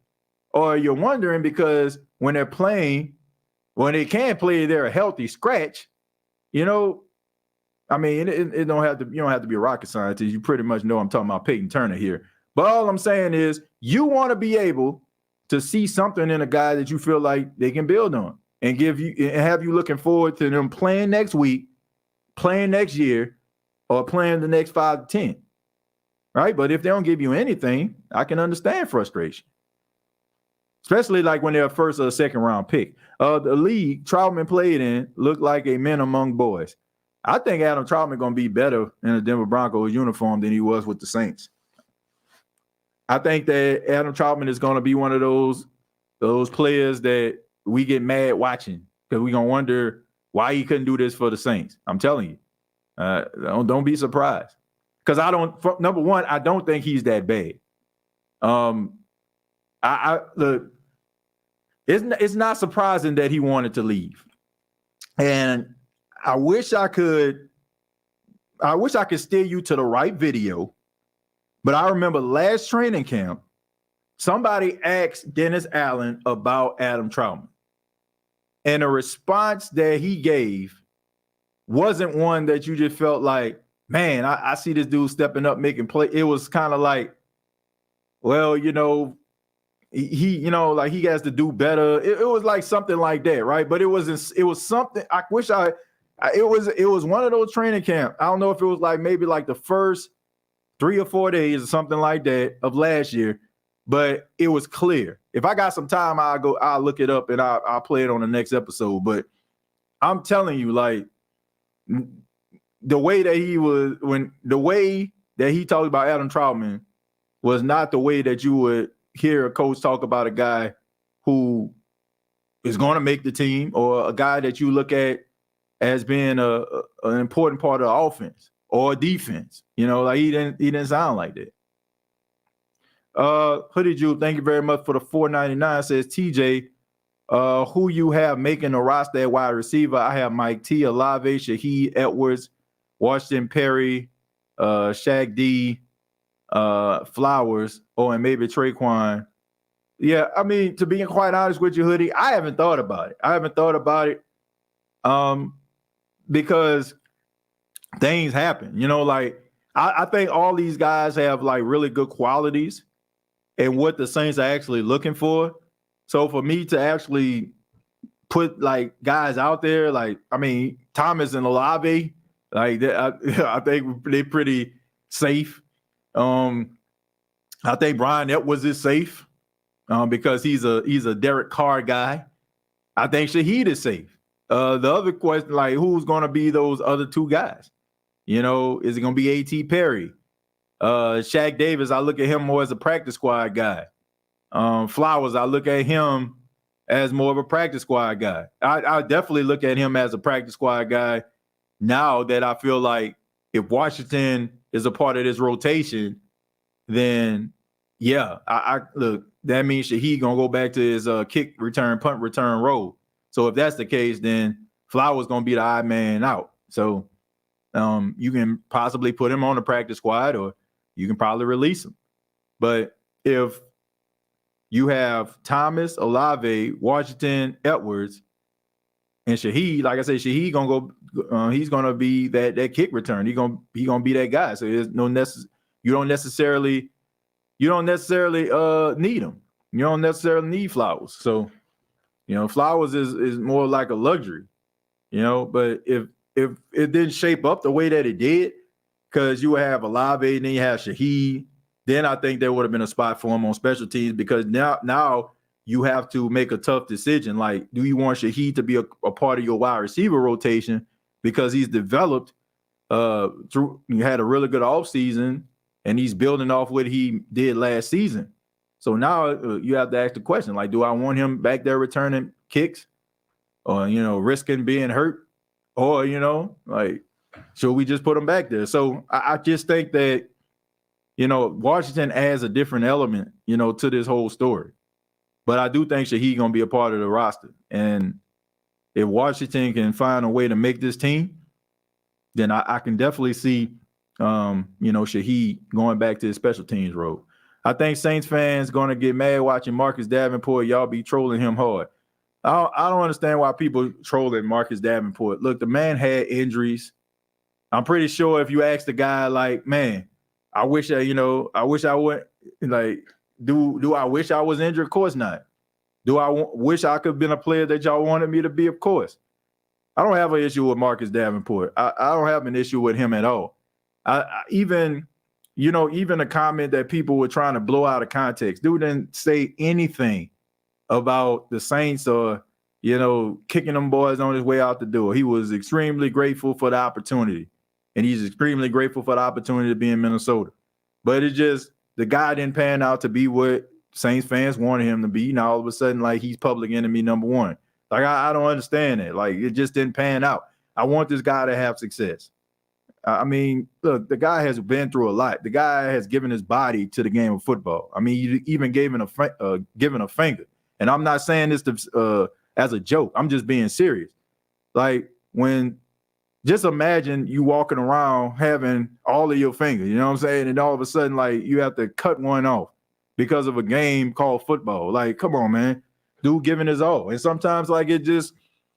or you're wondering because when they're playing, when they can't play, they're a healthy scratch, I mean, you don't have to be a rocket scientist. You pretty much know I'm talking about Peyton Turner here. But all I'm saying is you want to be able to see something in a guy that you feel like they can build on and have you looking forward to them playing next week, playing next year, or playing the next 5 to 10. Right? But if they don't give you anything, I can understand frustration. Especially like when they're a first or a second round pick. The league Troutman played in looked like a man among boys. I think Adam Troutman going to be better in a Denver Broncos uniform than he was with the Saints. I think that Adam Troutman is going to be one of those players that we get mad watching because we're going to wonder why he couldn't do this for the Saints. I'm telling you. Don't be surprised. Because number one, I don't think he's that bad. Look, it's not surprising that he wanted to leave. And I wish I could steer you to the right video, but I remember last training camp, somebody asked Dennis Allen about Adam Troutman. And the response that he gave wasn't one that you just felt like, man, I see this dude stepping up, making play. It was kind of like, well, he like he has to do better. It was like something like that, right? But it was something. I wish it was one of those training camp. I don't know if it was like maybe like the first 3 or 4 days or something like that of last year, but it was clear. If I got some time, I'll look it up and I'll play it on the next episode. But I'm telling you, like the way that he talked about Adam Troutman was not the way that you would hear a coach talk about a guy who is going to make the team or a guy that you look at as being an important part of the offense or defense. You know, like he didn't sound like that. Hoodie Jew, thank you very much for the $4.99. Says TJ, who you have making the roster at wide receiver? I have Mike T, Olave, Shaheed, Edwards, Washington Perry, Shaq D, Flowers, and maybe Trequan. Yeah, I mean, to be quite honest with you, Hoodie, I haven't thought about it. Because things happen. You know, like I think all these guys have like really good qualities and what the Saints are actually looking for. So for me to actually put like guys out there, like, I mean, Thomas and Olave, like I think they're pretty safe. I think Brian Edwards is safe because he's a Derek Carr guy. I think Shaheed is safe. The other question, like, who's going to be those other two guys? You know, is it going to be A.T. Perry? Shaq Davis, I look at him more as a practice squad guy. Flowers, I look at him as more of a practice squad guy. I definitely look at him as a practice squad guy now that I feel like if Washington is a part of this rotation, then yeah, I look, that means Shaheed gonna go back to his kick return, punt return role. So if that's the case, then Flowers gonna be the odd man out. So you can possibly put him on the practice squad, or you can probably release him. But if you have Thomas, Olave, Washington, Edwards, and Shaheed, like I said, Shaheed gonna go. He's gonna be that kick return. He gonna be that guy. So there's no you don't necessarily need him. You don't necessarily need Flowers. So, you know, Flowers is more like a luxury. You know, but if it didn't shape up the way that it did, because you have Olave and then you have Shaheed, then I think there would have been a spot for him on special teams, because now you have to make a tough decision. Like, do you want Shaheed to be a part of your wide receiver rotation because he's developed you had a really good offseason and he's building off what he did last season. So now you have to ask the question, like, do I want him back there returning kicks or, you know, risking being hurt? Or, you know, like, should we just put him back there? So I just think that, you know, Washington adds a different element, you know, to this whole story. But I do think Shaheed going to be a part of the roster. And if Washington can find a way to make this team, then I can definitely see, you know, Shaheed going back to his special teams role. I think Saints fans going to get mad watching Marcus Davenport. Y'all be trolling him hard. I don't understand why people trolling Marcus Davenport. Look, the man had injuries. I'm pretty sure if you ask the guy, like, man, I wish I wouldn't, like, do I wish I was injured? Of course not. Do I wish I could have been a player that y'all wanted me to be? Of course. I don't have an issue with Marcus Davenport. I don't have an issue with him at all. Even a comment that people were trying to blow out of context. Dude didn't say anything about the Saints or, you know, kicking them boys on his way out the door. He was extremely grateful for the opportunity, and he's extremely grateful for the opportunity to be in Minnesota. But it just, the guy didn't pan out to be what Saints fans wanted him to be. Now all of a sudden, like, he's public enemy number one. Like, I don't understand it. Like, it just didn't pan out. I want this guy to have success. I mean, look, the guy has been through a lot. The guy has given his body to the game of football. I mean, you even gave him a finger. And I'm not saying this as a joke. I'm just being serious. Like, just imagine you walking around having all of your fingers, you know what I'm saying? And all of a sudden, like, you have to cut one off because of a game called football. Like, come on, man. Dude giving his all. And sometimes, like, it just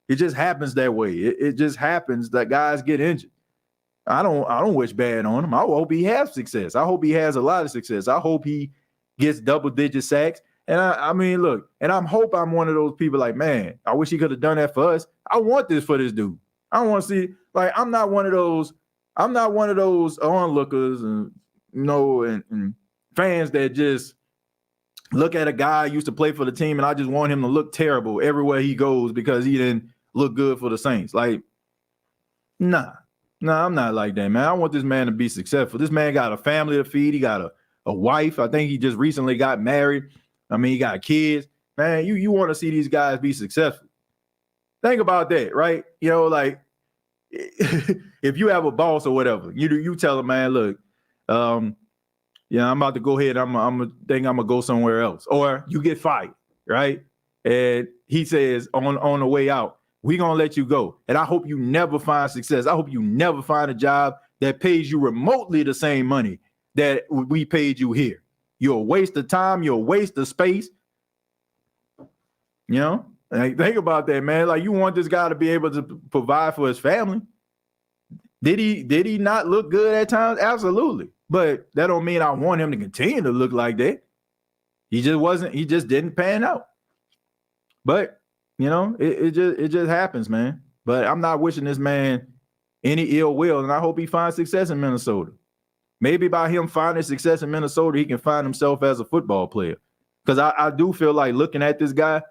happens that way. It just happens that guys get injured. I don't wish bad on him. I hope he has success. I hope he has a lot of success. I hope he gets double-digit sacks. And I mean, look, and I'm one of those people like, man, I wish he could have done that for us. I want this for this dude. I don't want to see, like, I'm not one of those onlookers and, you know, and fans that just look at a guy who used to play for the team and I just want him to look terrible everywhere he goes because he didn't look good for the Saints. Like, nah, I'm not like that, man. I want this man to be successful. This man got a family to feed. He got a wife. I think he just recently got married. I mean, he got kids. Man, you want to see these guys be successful. Think about that, right? You know, like, if you have a boss or whatever, you tell him, man, look, yeah, I'm about to go ahead. I'm gonna go somewhere else, or you get fired, right? And he says on the way out, we're gonna let you go. And I hope you never find success. I hope you never find a job that pays you remotely the same money that we paid you here. You're a waste of time, you're a waste of space. You know, like, think about that, man. Like, you want this guy to be able to provide for his family. Did he not look good at times? Absolutely. But that don't mean I want him to continue to look like that. He just didn't pan out. But, you know, it just happens, man. But I'm not wishing this man any ill will, and I hope he finds success in Minnesota. Maybe by him finding success in Minnesota, he can find himself as a football player. Because I do feel like looking at this guy,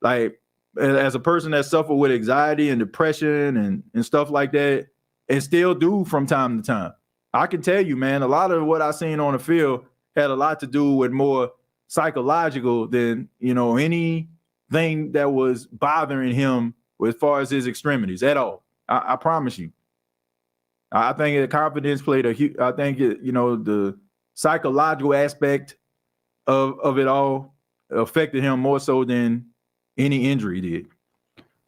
like, as a person that suffered with anxiety and depression and stuff like that, and still do from time to time, I can tell you, man, a lot of what I seen on the field had a lot to do with more psychological than, you know, anything that was bothering him as far as his extremities at all. I promise you. I think the confidence played I think the psychological aspect of it all affected him more so than any injury did.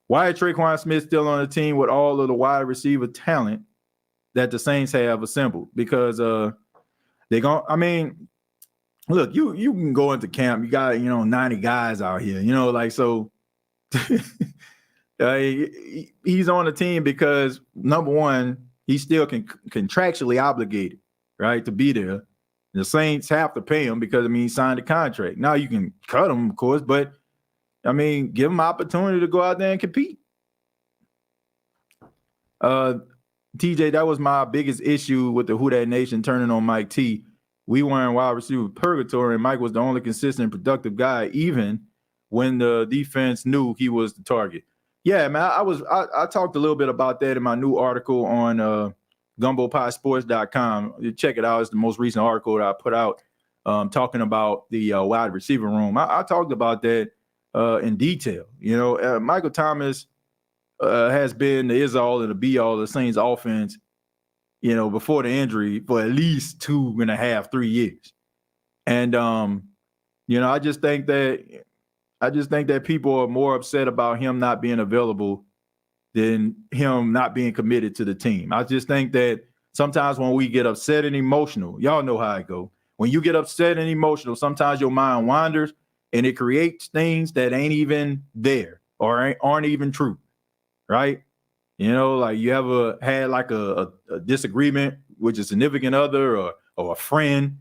Why is Trequan Smith still on the team with all of the wide receiver talent that the Saints have assembled? Because they're going, I mean, look, you can go into camp, you got, 90 guys out here, like, so he's on the team because, number one, he's still contractually obligated, right, to be there. The Saints have to pay him because, he signed a contract. Now you can cut him, of course, but give him opportunity to go out there and compete. TJ, that was my biggest issue with the Who Dat Nation turning on Mike T. We were in wide receiver purgatory, and Mike was the only consistent, productive guy, even when the defense knew he was the target. Yeah, man, I talked a little bit about that in my new article on gumbopiesports.com. Check it out. It's the most recent article that I put out talking about the wide receiver room. I talked about that in detail. Michael Thomas has been the is-all and the be-all of the Saints offense, before the injury for at least 2.5, 3 years. And, I just think that people are more upset about him not being available than him not being committed to the team. I just think that sometimes when we get upset and emotional, y'all know how it go. When you get upset and emotional, sometimes your mind wanders and it creates things that ain't even there or aren't even true, right? Like, you ever had like a disagreement with your significant other or a friend?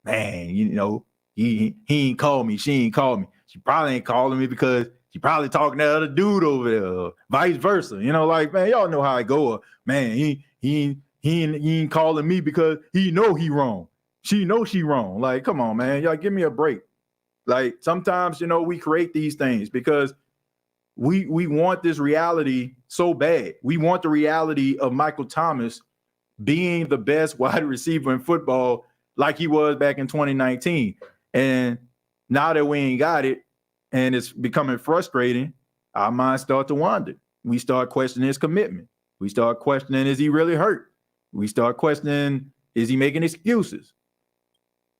Man, he ain't called me. She ain't called me. She probably ain't calling me because she probably talking to that other dude over there, or vice versa. Like, man, y'all know how it go. Or, man, he ain't calling me because he know he wrong. She know she wrong. Like, come on, man, y'all give me a break. Like, sometimes, we create these things because we want this reality so bad. We want the reality of Michael Thomas being the best wide receiver in football like he was back in 2019. And now that we ain't got it and it's becoming frustrating, our minds start to wander. We start questioning his commitment. We start questioning, is he really hurt? We start questioning, is he making excuses?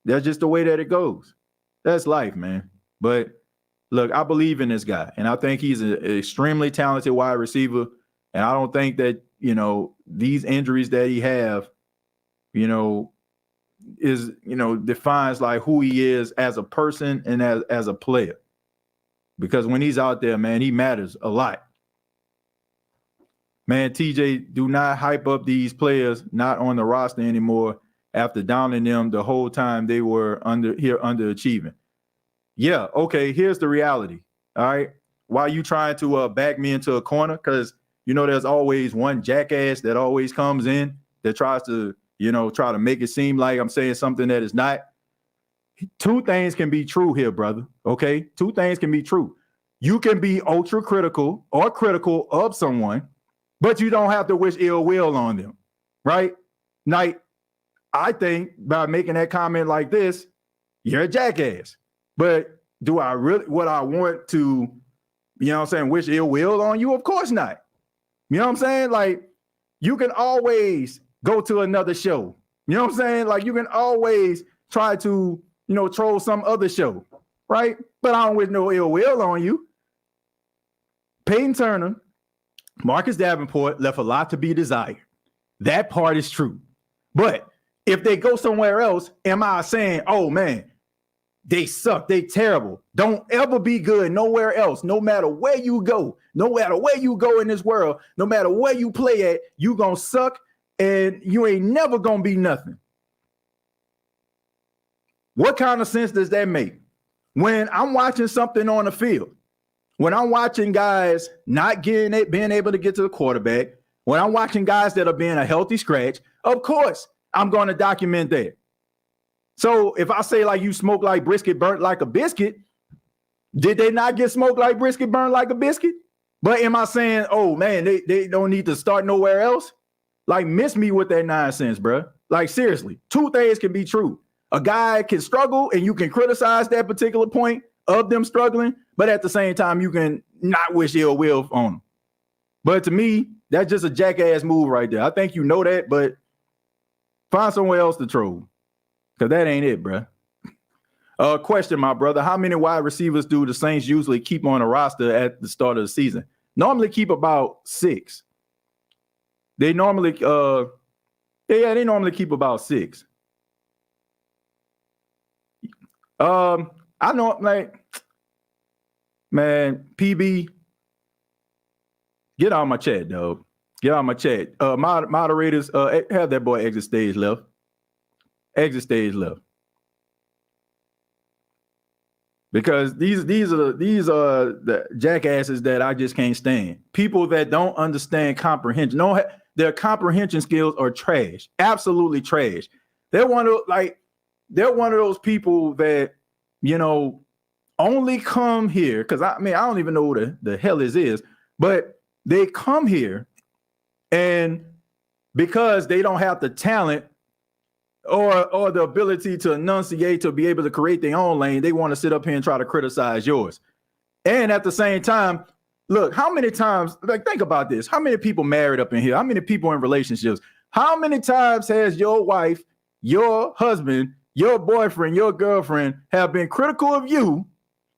That's just the way that it goes. That's life, man. But look, I believe in this guy, and I think he's an extremely talented wide receiver. And I don't think that, these injuries that he have, is, defines like who he is as a person and as a player. Because when he's out there, man, he matters a lot. Man, TJ, do not hype up these players not on the roster anymore after downing them the whole time they were underachieving. Yeah, okay, here's the reality, all right? Why are you trying to back me into a corner? Because, there's always one jackass that always comes in that tries to, try to make it seem like I'm saying something that is not. Two things can be true here, brother, okay? Two things can be true. You can be ultra critical or critical of someone, but you don't have to wish ill will on them, right? Like, I think by making that comment like this, you're a jackass. But do I really, what I want to, wish ill will on you? Of course not. You know what I'm saying? Like, you can always go to another show. You know what I'm saying? Like, you can always try to, troll some other show, right? But I don't wish no ill will on you. Peyton Turner, Marcus Davenport left a lot to be desired. That part is true. But if they go somewhere else, am I saying, oh, man, they suck, they terrible. Don't ever be good nowhere else, no matter where you go. No matter where you go in this world, no matter where you play at, you gonna suck and you ain't never gonna be nothing. What kind of sense does that make? When I'm watching something on the field, when I'm watching guys not being able to get to the quarterback, when I'm watching guys that are being a healthy scratch, of course, I'm going to document that. So if I say like you smoke like brisket, burnt like a biscuit, did they not get smoked like brisket, burnt like a biscuit? But am I saying, oh man, they don't need to start nowhere else? Like, miss me with that nonsense, bro. Like, seriously, two things can be true. A guy can struggle and you can criticize that particular point of them struggling, but at the same time, you can not wish ill will on them. But to me, that's just a jackass move right there. I think you know that, but find somewhere else to troll, because that ain't it, bro. Question, my brother. How many wide receivers do the Saints usually keep on a roster at the start of the season? Normally keep about 6. They normally, they normally keep about 6. I know, like, man, PB, get out of my chat, dog. Get out of my chat. Moderators, have that boy exit stage left. Exit stage left. Because these are the jackasses that I just can't stand. People that don't understand comprehension. No, their comprehension skills are trash. Absolutely trash. They're one of those people that, only come here because I don't even know who the hell this is, but they come here and because they don't have the talent or the ability to enunciate, to be able to create their own lane, they want to sit up here and try to criticize yours. And at the same time, look, how many times, like, think about this. How many people married up in here? How many people in relationships? How many times has your wife, your husband, your boyfriend, your girlfriend have been critical of you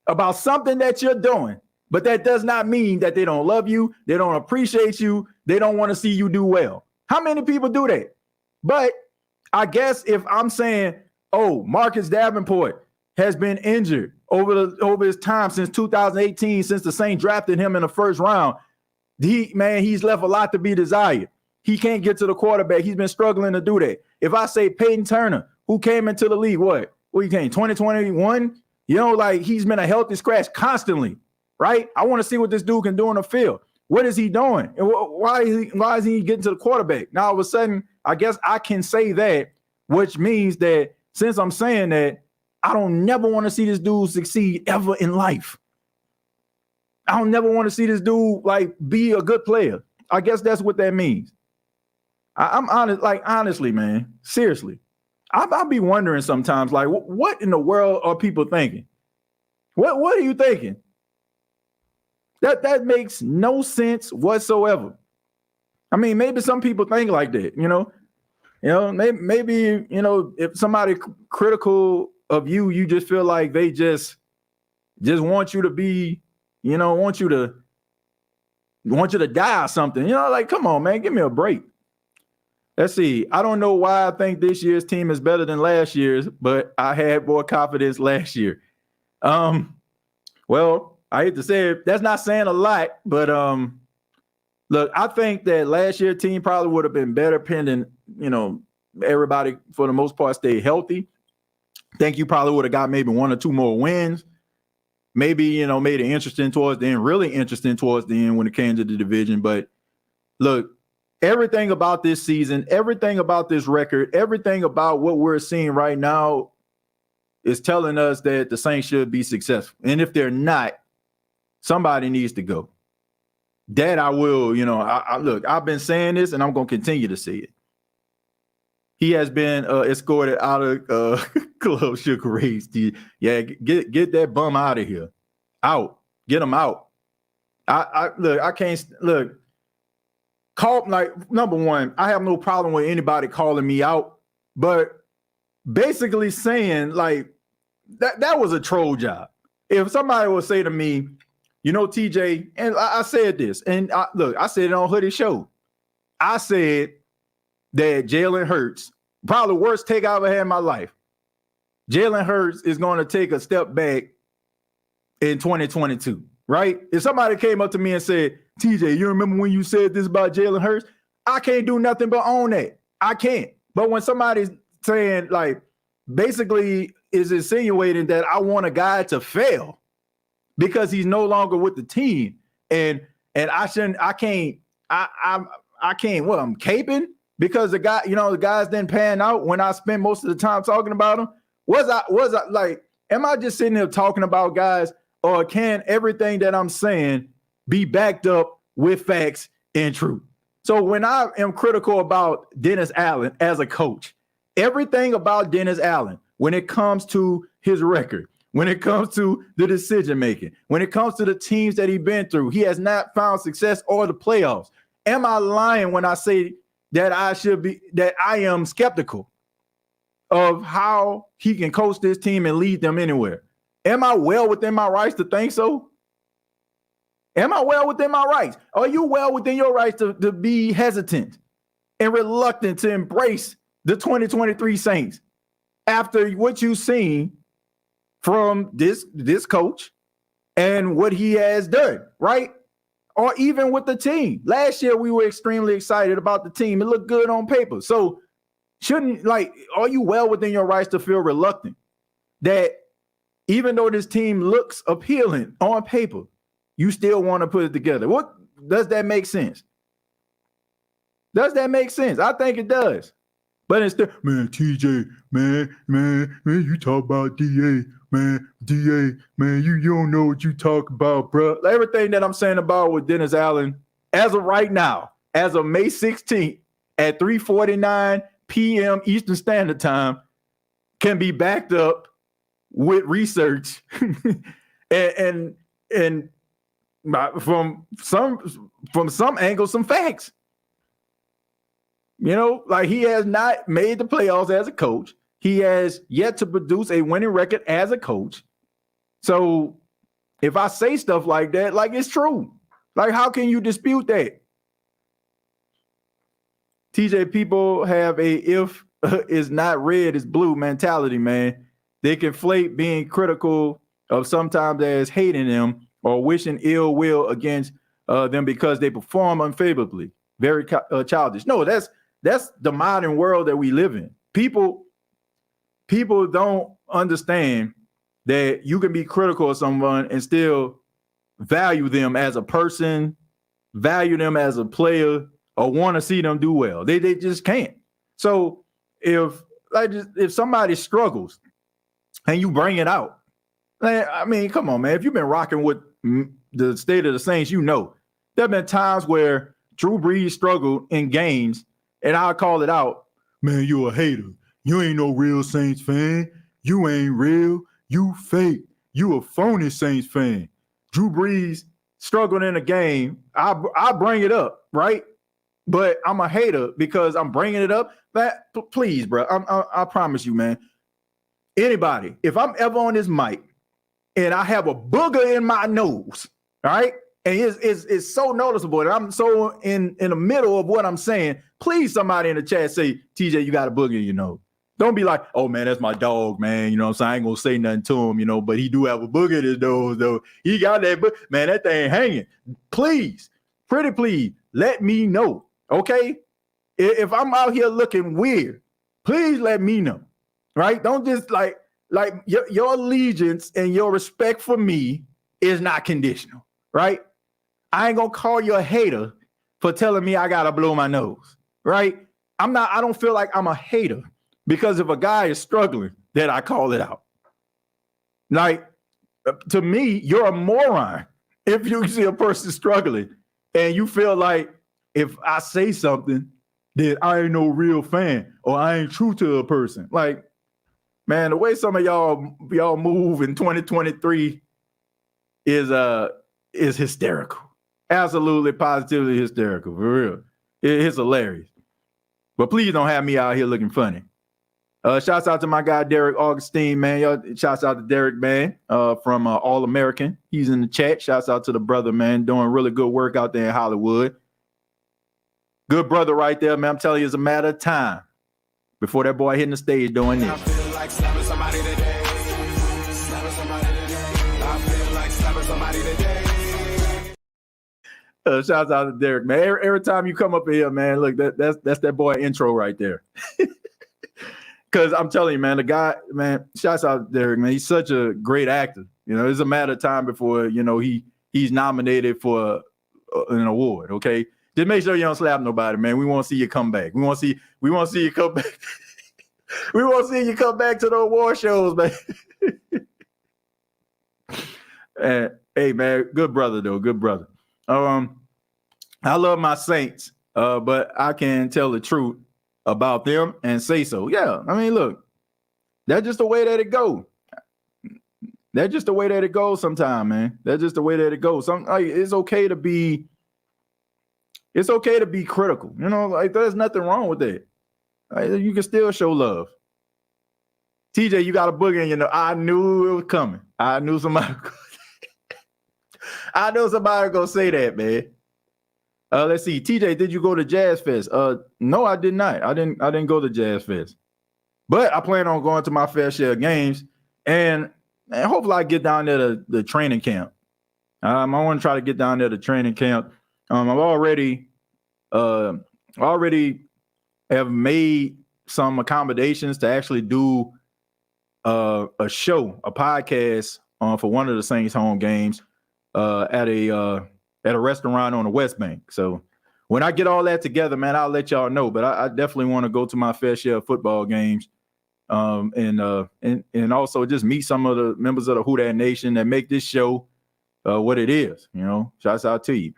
about something that you're doing? But that does not mean that they don't love you. They don't appreciate you. They don't want to see you do well. How many people do that? But I guess if I'm saying, oh, Marcus Davenport has been injured over his time since 2018, since the Saints drafted him in the first round, he's left a lot to be desired. He can't get to the quarterback. He's been struggling to do that. If I say Peyton Turner, who came into the league, what he came, 2021? Like, he's been a healthy scratch constantly, right? I want to see what this dude can do in the field. What is he doing? And why is he getting to the quarterback? Now, all of a sudden, I guess I can say that, which means that since I'm saying that, I don't never want to see this dude succeed ever in life. I don't never want to see this dude, like, be a good player. I guess that's what that means. I'm honest, like, honestly, man, seriously. I'll be wondering sometimes, like, what in the world are people thinking? What are you thinking? That makes no sense whatsoever. I mean, maybe some people think like that, maybe if somebody critical of you, you just feel like they just want you to be, want you to die or something. Like, come on, man, give me a break. Let's see. I don't know why I think this year's team is better than last year's, but I had more confidence last year. Well, I hate to say it, that's not saying a lot, but look, I think that last year's team probably would have been better pending, everybody for the most part stayed healthy. I think you probably would have got maybe 1 or 2 more wins. Maybe, made it interesting towards the end, really interesting towards the end when it came to the division. But look, everything about this season, everything about this record, everything about what we're seeing right now is telling us that the Saints should be successful. And if they're not, somebody needs to go. That I will, look, I've been saying this and I'm going to continue to say it. He has been escorted out of Club Sugar Rays. Yeah, get that bum out of here. Out. Get him out. I can't look. number one, I have no problem with anybody calling me out, but basically saying like that was a troll job. If somebody would say to me, you know, TJ, and I said this, and I said it on Hoodie Show. I said that Jalen Hurts, probably the worst take I ever had in my life. Jalen Hurts is going to take a step back in 2022, right? If somebody came up to me and said, TJ, you remember when you said this about Jalen Hurts? I can't do nothing but own that. I can't. But when somebody's saying, like, basically is insinuating that I want a guy to fail because he's no longer with the team, and I'm caping because the guys didn't pan out when I spent most of the time talking about them. Was I like, am I just sitting there talking about guys, or can everything that I'm saying be backed up with facts and truth? So when I am critical about Dennis Allen as a coach, everything about Dennis Allen, when it comes to his record, when it comes to the decision making, when it comes to the teams that he's been through, he has not found success or the playoffs. Am I lying when I say that I am skeptical of how he can coach this team and lead them anywhere? Am I well within my rights to think so? Am I well within my rights? Are you well within your rights to be hesitant and reluctant to embrace the 2023 Saints after what you've seen from this coach and what he has done, right? Or even with the team. Last year, we were extremely excited about the team. It looked good on paper. So are you well within your rights to feel reluctant that even though this team looks appealing on paper, you still want to put it together? What does that make sense? Does that make sense? I think it does. But instead, man, TJ, man, you talk about DA, man, you don't know what you talk about, bro. Everything that I'm saying about with Dennis Allen, as of right now, as of May 16th at 3:49 p.m. Eastern Standard Time, can be backed up with research and from some angles, some facts. You know, like, he has not made the playoffs as a coach. He has yet to produce a winning record as a coach. So if I say stuff like that, like, it's true. Like, how can you dispute that? TJ, people have a if is not red, it's blue mentality, man. They conflate being critical of sometimes as hating them or wishing ill will against them because they perform unfavorably. Very childish. No, that's the modern world that we live in. People don't understand that you can be critical of someone and still value them as a person, value them as a player, or want to see them do well. They just can't. So if somebody struggles and you bring it out, I mean, come on, man. If you've been rocking with the state of the Saints, you know there have been times where Drew Brees struggled in games, and I'll call it out. Man, you a hater. You ain't no real Saints fan. You ain't real. You fake. You a phony Saints fan. Drew Brees struggled in a game. I bring it up, right? But I'm a hater because I'm bringing it up. Please, bro. I promise you, man. Anybody, if I'm ever on this mic and I have a booger in my nose, all right? And it's so noticeable that I'm so in the middle of what I'm saying. Please, somebody in the chat say, TJ, you got a booger in your nose. Don't be like, oh, man, that's my dog, man. You know what I'm saying? I ain't going to say nothing to him, but he do have a booger in his nose, though. He got that, man, that thing hanging. Please, pretty please, let me know, okay? If I'm out here looking weird, please let me know, right? Don't just like your allegiance and your respect for me is not conditional, right? I ain't gonna call you a hater for telling me I gotta blow my nose, right? I don't feel like I'm a hater because if a guy is struggling, then I call it out. Like, to me, you're a moron if you see a person struggling and you feel like if I say something, then I ain't no real fan or I ain't true to a person. Like, man, the way some of y'all move in 2023 is hysterical. Absolutely, positively hysterical, for real. It's hilarious. But please don't have me out here looking funny. Shouts out to my guy, Derek Augustine, man. Y'all, shouts out to Derek, man, from All American. He's in the chat. Shouts out to the brother, man, doing really good work out there in Hollywood. Good brother right there, man. I'm telling you, it's a matter of time before that boy hitting the stage doing this. I feel like slapping somebody today. Slapping somebody today. I feel like slapping somebody today. Shouts out to Derek, man. Every time you come up here, man, look, that's that boy intro right there. Because I'm telling you, man, the guy, man, shouts out to Derek, man. He's such a great actor. You know, it's a matter of time before, you know, he's nominated for an award, okay? Just make sure you don't slap nobody, man. We want to see you come back. We want to see you come back. We want to see you come back to the award shows, man. And, hey, man, good brother, though. Good brother. I love my Saints, but I can tell the truth about them and say so. Yeah, I mean, look, that's just the way that it goes. That's just the way that it goes sometimes, man. That's just the way that it goes. It's okay to be critical. You know, like there's nothing wrong with that. You can still show love. TJ, you got a boogie in your nose. I knew it was coming. I knew somebody was gonna say that, man. Let's see. TJ, did you go to Jazz Fest? No, I did not. I didn't go to Jazz Fest. But I plan on going to my fair share of games, and hopefully I get down there to the training camp. I want to try to get down there to training camp. I've already have made some accommodations to actually do a podcast for one of the Saints home games at a restaurant on the West Bank. So when I get all that together, man, I'll let y'all know. But I definitely want to go to my fair share of football games, and also just meet some of the members of the Who Dat Nation that make this show what it is. You know, shouts out to you.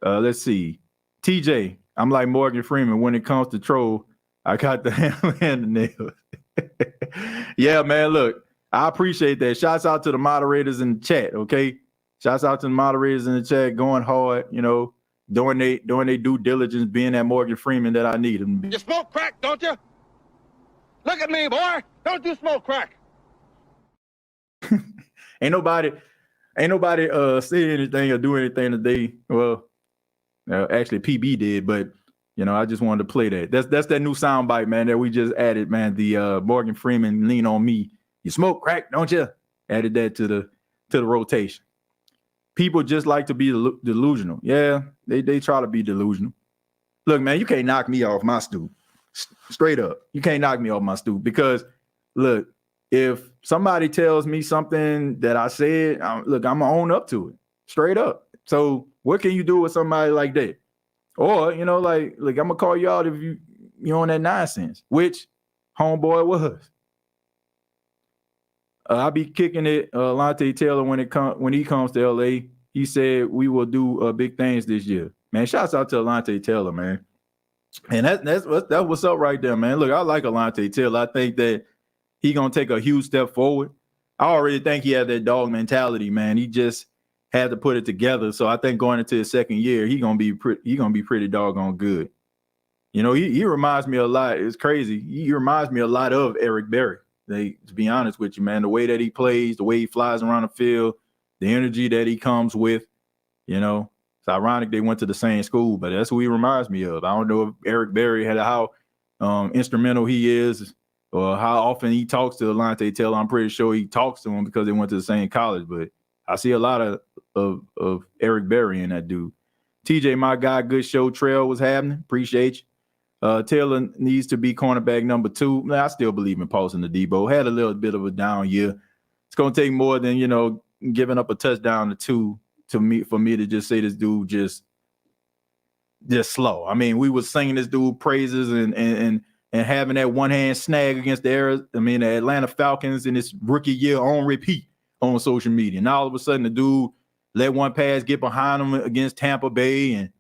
Let's see, TJ. I'm like Morgan Freeman when it comes to troll. I got the hammer and the nails. Yeah, man. Look, I appreciate that. Shouts out to the moderators in the chat. Okay. Shouts out to the moderators in the chat, going hard, you know, doing they due diligence, being that Morgan Freeman that I need him to be. You smoke crack, don't you? Look at me, boy. Don't you smoke crack? Ain't nobody say anything or do anything today. Well, actually PB did, but you know, I just wanted to play that. That's that new soundbite, man, that we just added, man. The Morgan Freeman lean on me. You smoke crack, don't you? Added that to the rotation. People just like to be delusional. Yeah, they try to be delusional. Look, man, you can't knock me off my stoop. Straight up. You can't knock me off my stoop because, look, if somebody tells me something that I said, I'm going to own up to it. Straight up. So what can you do with somebody like that? Or, you know, like, I'm going to call you out if you're on that nonsense, which homeboy was. I'll be kicking it. Elante Taylor, when he comes to LA, he said we will do big things this year. Man, shouts out to Elante Taylor, man. And that's what's up right there, man. Look, I like Elante Taylor. I think that he gonna take a huge step forward. I already think he had that dog mentality, man. He just had to put it together. So I think going into his second year, he gonna be pretty doggone good. You know, he reminds me a lot. It's crazy. He reminds me a lot of Eric Berry. To be honest with you, man, the way that he plays, the way he flies around the field, the energy that he comes with, you know, it's ironic they went to the same school, but that's who he reminds me of. I don't know if Eric Berry had how instrumental he is or how often he talks to Elante Taylor. I'm pretty sure he talks to him because they went to the same college, but I see a lot of Eric Berry in that dude. TJ, my guy, good show. Trail was happening. Appreciate you. Taylor needs to be cornerback number 2. I still believe in Paulson Adibo. Had a little bit of a down year. It's going to take more than, you know, giving up a touchdown or 2 for me to just say this dude just slow. I mean, we was singing this dude praises and having that one-hand snag against the Atlanta Falcons in his rookie year on repeat on social media. And all of a sudden the dude let one pass get behind him against Tampa Bay and,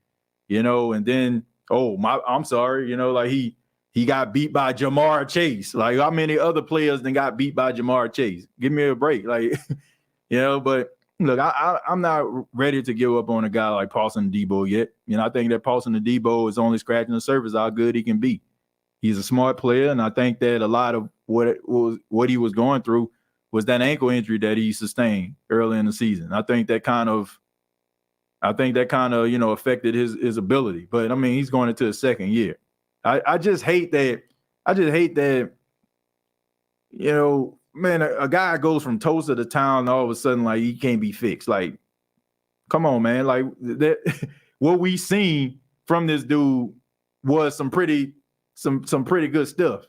you know, and then I'm sorry, you know, like he got beat by Jamar Chase. Like how many other players then got beat by Jamar Chase? Give me a break. Like, you know, but look, I'm not ready to give up on a guy like Paulson Adibo yet. I think that Paulson Adibo is only scratching the surface how good he can be. He's a smart player, and I think that a lot of what he was going through was that ankle injury that he sustained early in the season. I think that kind of affected his ability. But I mean, he's going into his second year. I just hate that. Man, a guy goes from Tulsa to town, and all of a sudden, like, he can't be fixed. Like, come on, man. Like, what we seen from this dude was some pretty good stuff.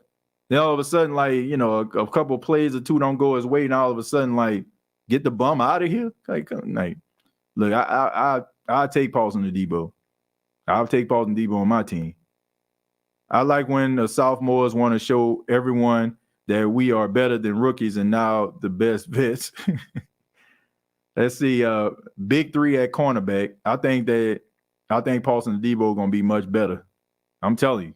Then all of a sudden, like, a couple of plays or two don't go his way, and all of a sudden, like, get the bum out of here. Like look, I'll take Paulson Adibo. I'll take Paulson Adibo on my team. I like when the sophomores want to show everyone that we are better than rookies and now the best vets. Let's see. Big three at cornerback. I think Paulson Adibo going to be much better. I'm telling you.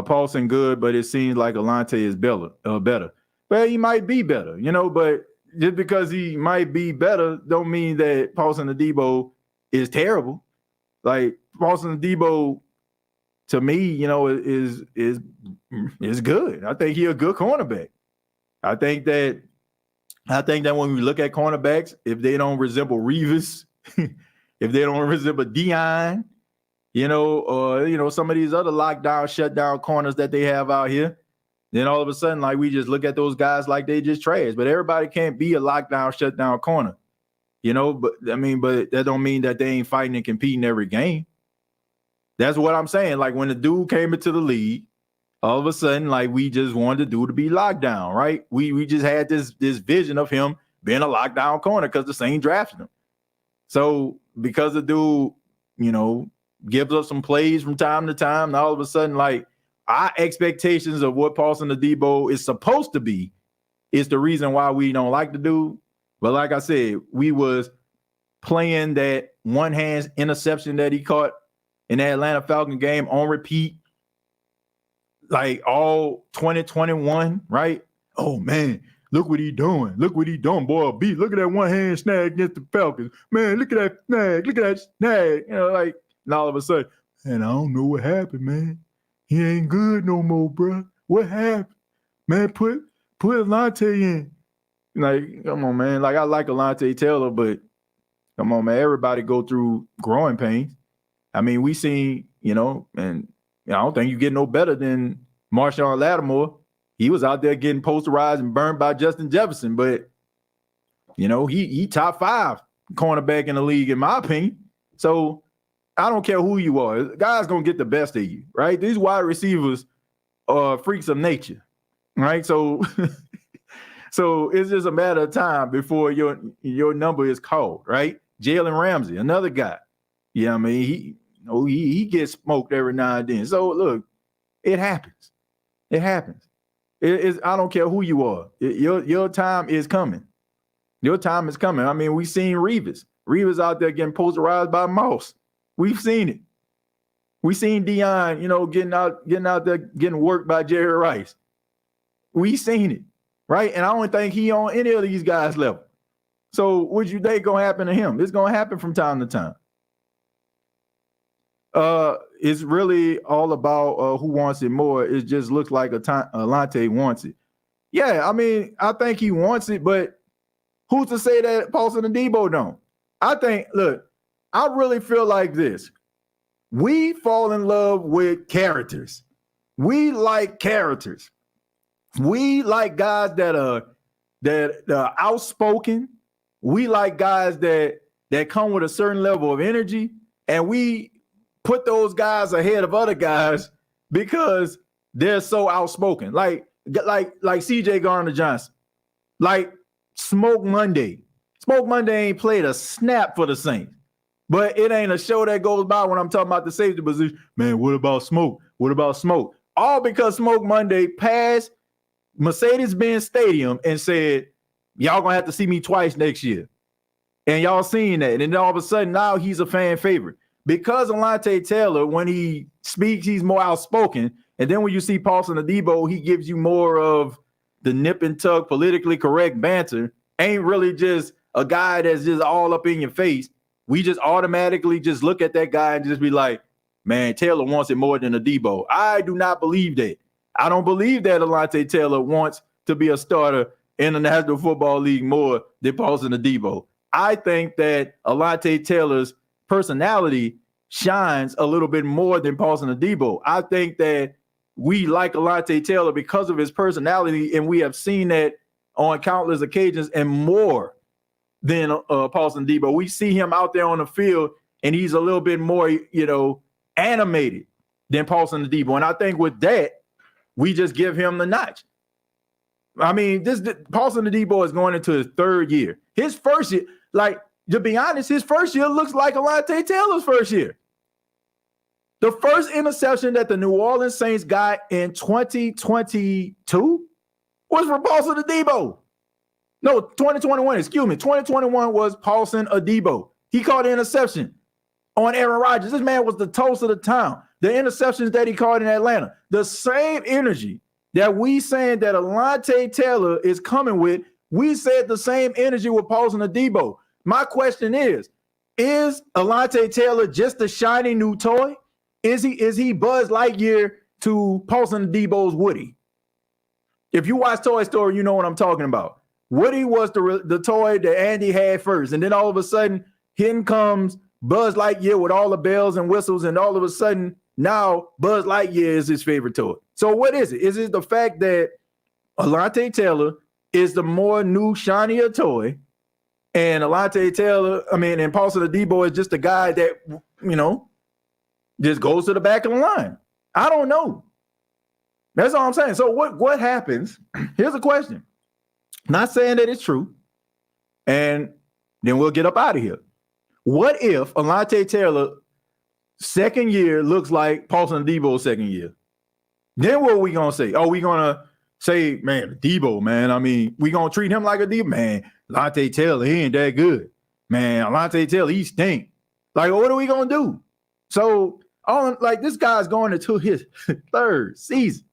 Paulson good, but it seems like Elante is better. Well, he might be better, but just because he might be better don't mean that Paulson Adibo is terrible. Like, Paulson Adibo, to me, is good. I think he's a good cornerback. I think that when we look at cornerbacks, if they don't resemble Revis, if they don't resemble Dion, or some of these other lockdown, shutdown corners that they have out here, then all of a sudden, like, we just look at those guys like they just trash. But everybody can't be a lockdown, shutdown corner, But that don't mean that they ain't fighting and competing every game. That's what I'm saying. Like, when the dude came into the league, all of a sudden, like, we just wanted the dude to be locked down, right? We just had this vision of him being a lockdown corner because the Saints drafted him. So because the dude, gives up some plays from time to time, and all of a sudden, like, our expectations of what Paulson Adibo is supposed to be is the reason why we don't like the dude. But like I said, we was playing that one-hand interception that he caught in the Atlanta Falcon game on repeat, like, all 2021, right? Oh, man, look what he doing. Look what he doing, boy. B, look at that one-hand snag against the Falcons. Man, look at that snag. Look at that snag. And all of a sudden, man, I don't know what happened, man. He ain't good no more, bro. What happened? Man, put Elante in. Like, come on, man. Like, I like Elante Taylor, but come on, man. Everybody go through growing pains. I mean, we seen, and I don't think you get no better than Marshawn Lattimore. He was out there getting posterized and burned by Justin Jefferson, but, he top 5 cornerback in the league, in my opinion. So I don't care who you are. Guys going to get the best of you, right? These wide receivers are freaks of nature, right? So so it's just a matter of time before your number is called, right? Jalen Ramsey, another guy. Yeah, I mean, he gets smoked every now and then. So look, it happens. It happens. I don't care who you are. Your time is coming. Your time is coming. I mean, we seen Revis. Revis out there getting posterized by Moss. We've seen it. We seen Dion, getting out there getting worked by Jerry Rice. We seen it, right? And I don't think he on any of these guys' level. So what you think gonna happen to him? It's gonna happen from time to time. It's really all about who wants it more. It just looks like Elante wants it. Yeah, I mean, I think he wants it, but who's to say that Paulson Adibo don't? I really feel like this. We fall in love with characters. We like characters. We like guys that are outspoken. We like guys that come with a certain level of energy, and we put those guys ahead of other guys because they're so outspoken. Like CJ Garner-Johnson, like Smoke Monday. Smoke Monday ain't played a snap for the Saints, but it ain't a show that goes by when I'm talking about the safety position. Man, what about Smoke? What about Smoke? All because Smoke Monday passed Mercedes-Benz Stadium and said, y'all gonna have to see me twice next year. And y'all seen that. And then all of a sudden now he's a fan favorite. Because Elante Taylor, when he speaks, he's more outspoken. And then when you see Paulson Adibo, he gives you more of the nip and tuck, politically correct banter. Ain't really just a guy that's just all up in your face, we just automatically just look at that guy and just be like, man, Taylor wants it more than Adibo. I do not believe that. I don't believe that Elante Taylor wants to be a starter in the National Football League more than Paulson Adibo. I think that Elante Taylor's personality shines a little bit more than Paulson Adibo. I think that we like Elante Taylor because of his personality, and we have seen that on countless occasions and more than Paulson Adibo. We see him out there on the field, and he's a little bit more, animated than Paulson Adibo. And I think with that, we just give him the notch. I mean, Paulson Adibo is going into his third year. His first year, to be honest, his first year looks like Elante Taylor's first year. The first interception that the New Orleans Saints got in 2022 was from Paulson Adibo. No, 2021, excuse me. 2021 was Paulson Adibo. He caught an interception on Aaron Rodgers. This man was the toast of the town. The interceptions that he caught in Atlanta, the same energy that we saying that Elante Taylor is coming with, we said the same energy with Paulson Adibo. My question is Elante Taylor just a shiny new toy? Is he Buzz Lightyear to Paulson Adibo's Woody? If you watch Toy Story, you know what I'm talking about. Woody was the toy that Andy had first, and then all of a sudden, here comes Buzz Lightyear with all the bells and whistles, and all of a sudden, now Buzz Lightyear is his favorite toy. So what is it? Is it the fact that Elante Taylor is the more new, shinier toy, and Elante Taylor, and Paulson Adibo is just a guy that, just goes to the back of the line? I don't know. That's all I'm saying. So what happens? Here's a question. Not saying that it's true, and then we'll get up out of here. What if Elante Taylor second year looks like Paulson Adibo's second year? Then what are we gonna say? Oh, we gonna say, man, Adibo, man. We gonna treat him like Adibo, man. Elante Taylor, he ain't that good, man. Elante Taylor, he stink. What are we gonna do? So, this guy's going into his third season,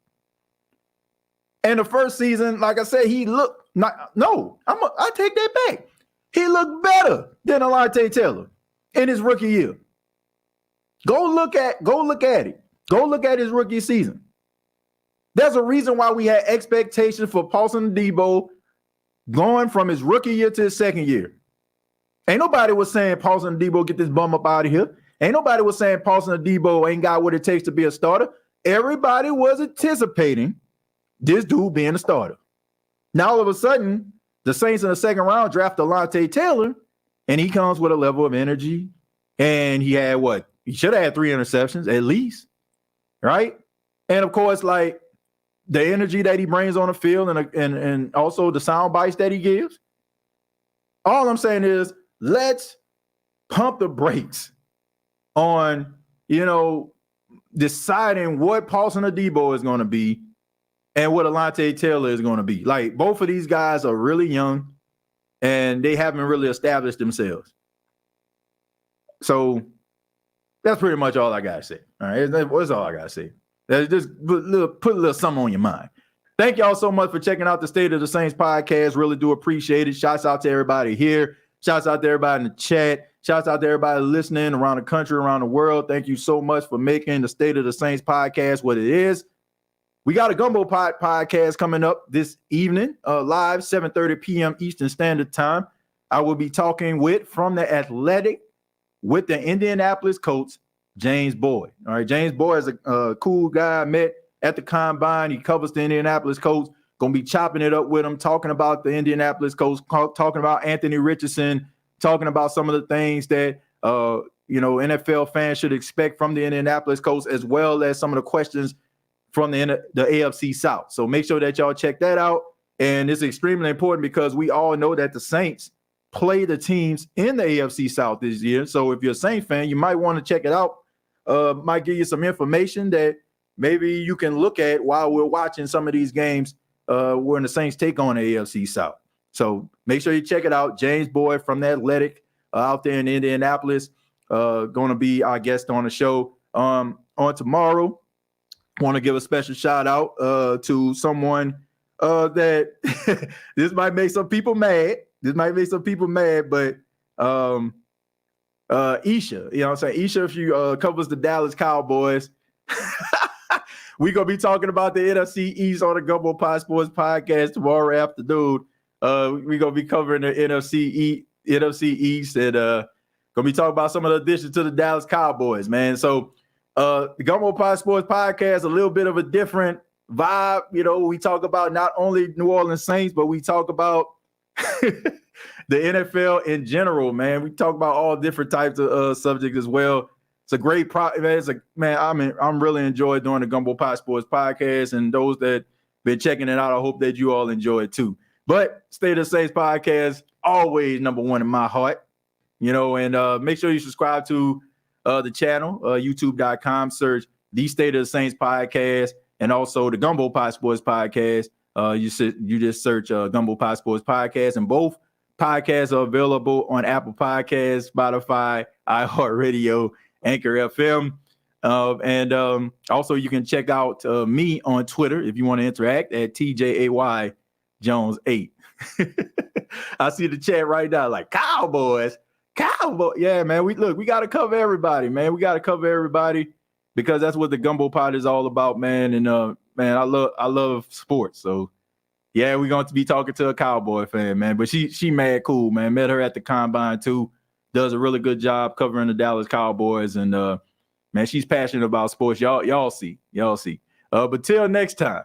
and the first season, like I said, he looked. I take that back. He looked better than Elante Taylor in his rookie year. Go look at it. Go look at his rookie season. There's a reason why we had expectations for Paulson Adibo going from his rookie year to his second year. Ain't nobody was saying Paulson Adibo, get this bum up out of here. Ain't nobody was saying Paulson Adibo ain't got what it takes to be a starter. Everybody was anticipating this dude being a starter. Now, all of a sudden, the Saints in the second round draft Elante Taylor, and he comes with a level of energy. And he had He should have had 3 interceptions at least, right? And of course, the energy that he brings on the field and also the sound bites that he gives. All I'm saying is let's pump the brakes on, deciding what Paulson Adibo is going to be and what Elante Taylor is going to be. Both of these guys are really young and they haven't really established themselves. So that's pretty much all I got to say. All right. That's all I got to say. Just put a little something on your mind. Thank y'all so much for checking out the State of the Saints podcast. Really do appreciate it. Shouts out to everybody here. Shouts out to everybody in the chat. Shouts out to everybody listening around the country, around the world. Thank you so much for making the State of the Saints podcast what it is. We got a Gumbo podcast coming up this evening, live, 7:30 p.m. Eastern Standard Time. I will be talking from the Athletic with the Indianapolis Colts, James Boyd. All right, James Boyd is a cool guy I met at the Combine. He covers the Indianapolis Colts. Going to be chopping it up with him, talking about the Indianapolis Colts, talking about Anthony Richardson, talking about some of the things that NFL fans should expect from the Indianapolis Colts, as well as some of the questions from the AFC South. So make sure that y'all check that out. And it's extremely important because we all know that the Saints play the teams in the AFC South this year. So if you're a Saints fan, you might want to check it out. Might give you some information that maybe you can look at while we're watching some of these games when the Saints take on the AFC South. So make sure you check it out. James Boyd from the Athletic out there in Indianapolis, going to be our guest on the show on tomorrow. Want to give a special shout out to someone that this might make some people mad. This might make some people mad, but Isha, you know what I'm saying? Isha, if you covers the Dallas Cowboys, we're gonna be talking about the NFC East on the Gumbo Pod Sports Podcast tomorrow afternoon. We're gonna be covering the NFC East and gonna be talking about some of the additions to the Dallas Cowboys, man. So the Gumbo Pod Sports Podcast, a little bit of a different vibe. You know, we talk about not only New Orleans Saints, but we talk about the NFL in general, man. We talk about all different types of subjects as well. It's a great I'm really enjoying doing the Gumbo Pod Sports Podcast, and those that been checking it out, I hope that you all enjoy it too. But State of the Saints Podcast, always number one in my heart, you know, and make sure you subscribe to the channel, youtube.com, search the State of the Saints Podcast, and also the Gumbo Pod Sports Podcast. You just search Gumbo Pod Sports Podcast, and both podcasts are available on Apple Podcasts, Spotify, iHeartRadio, Anchor FM. And also you can check out me on Twitter if you want to interact at TJAY Jones 8. I see the chat right now, like Cowboys. Yeah, man. We got to cover everybody, man. We got to cover everybody because that's what the Gumbo Pod is all about, man. And man, I love sports. So yeah, we're going to be talking to a Cowboy fan, man. But she mad cool, man. Met her at the Combine too. Does a really good job covering the Dallas Cowboys, and man, she's passionate about sports. Y'all see. But till next time,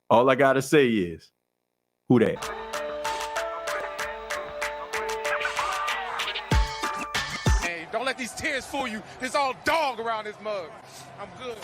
all I gotta say is, who that? Hey, don't let these tears fool you. It's all dog around this mug. I'm good.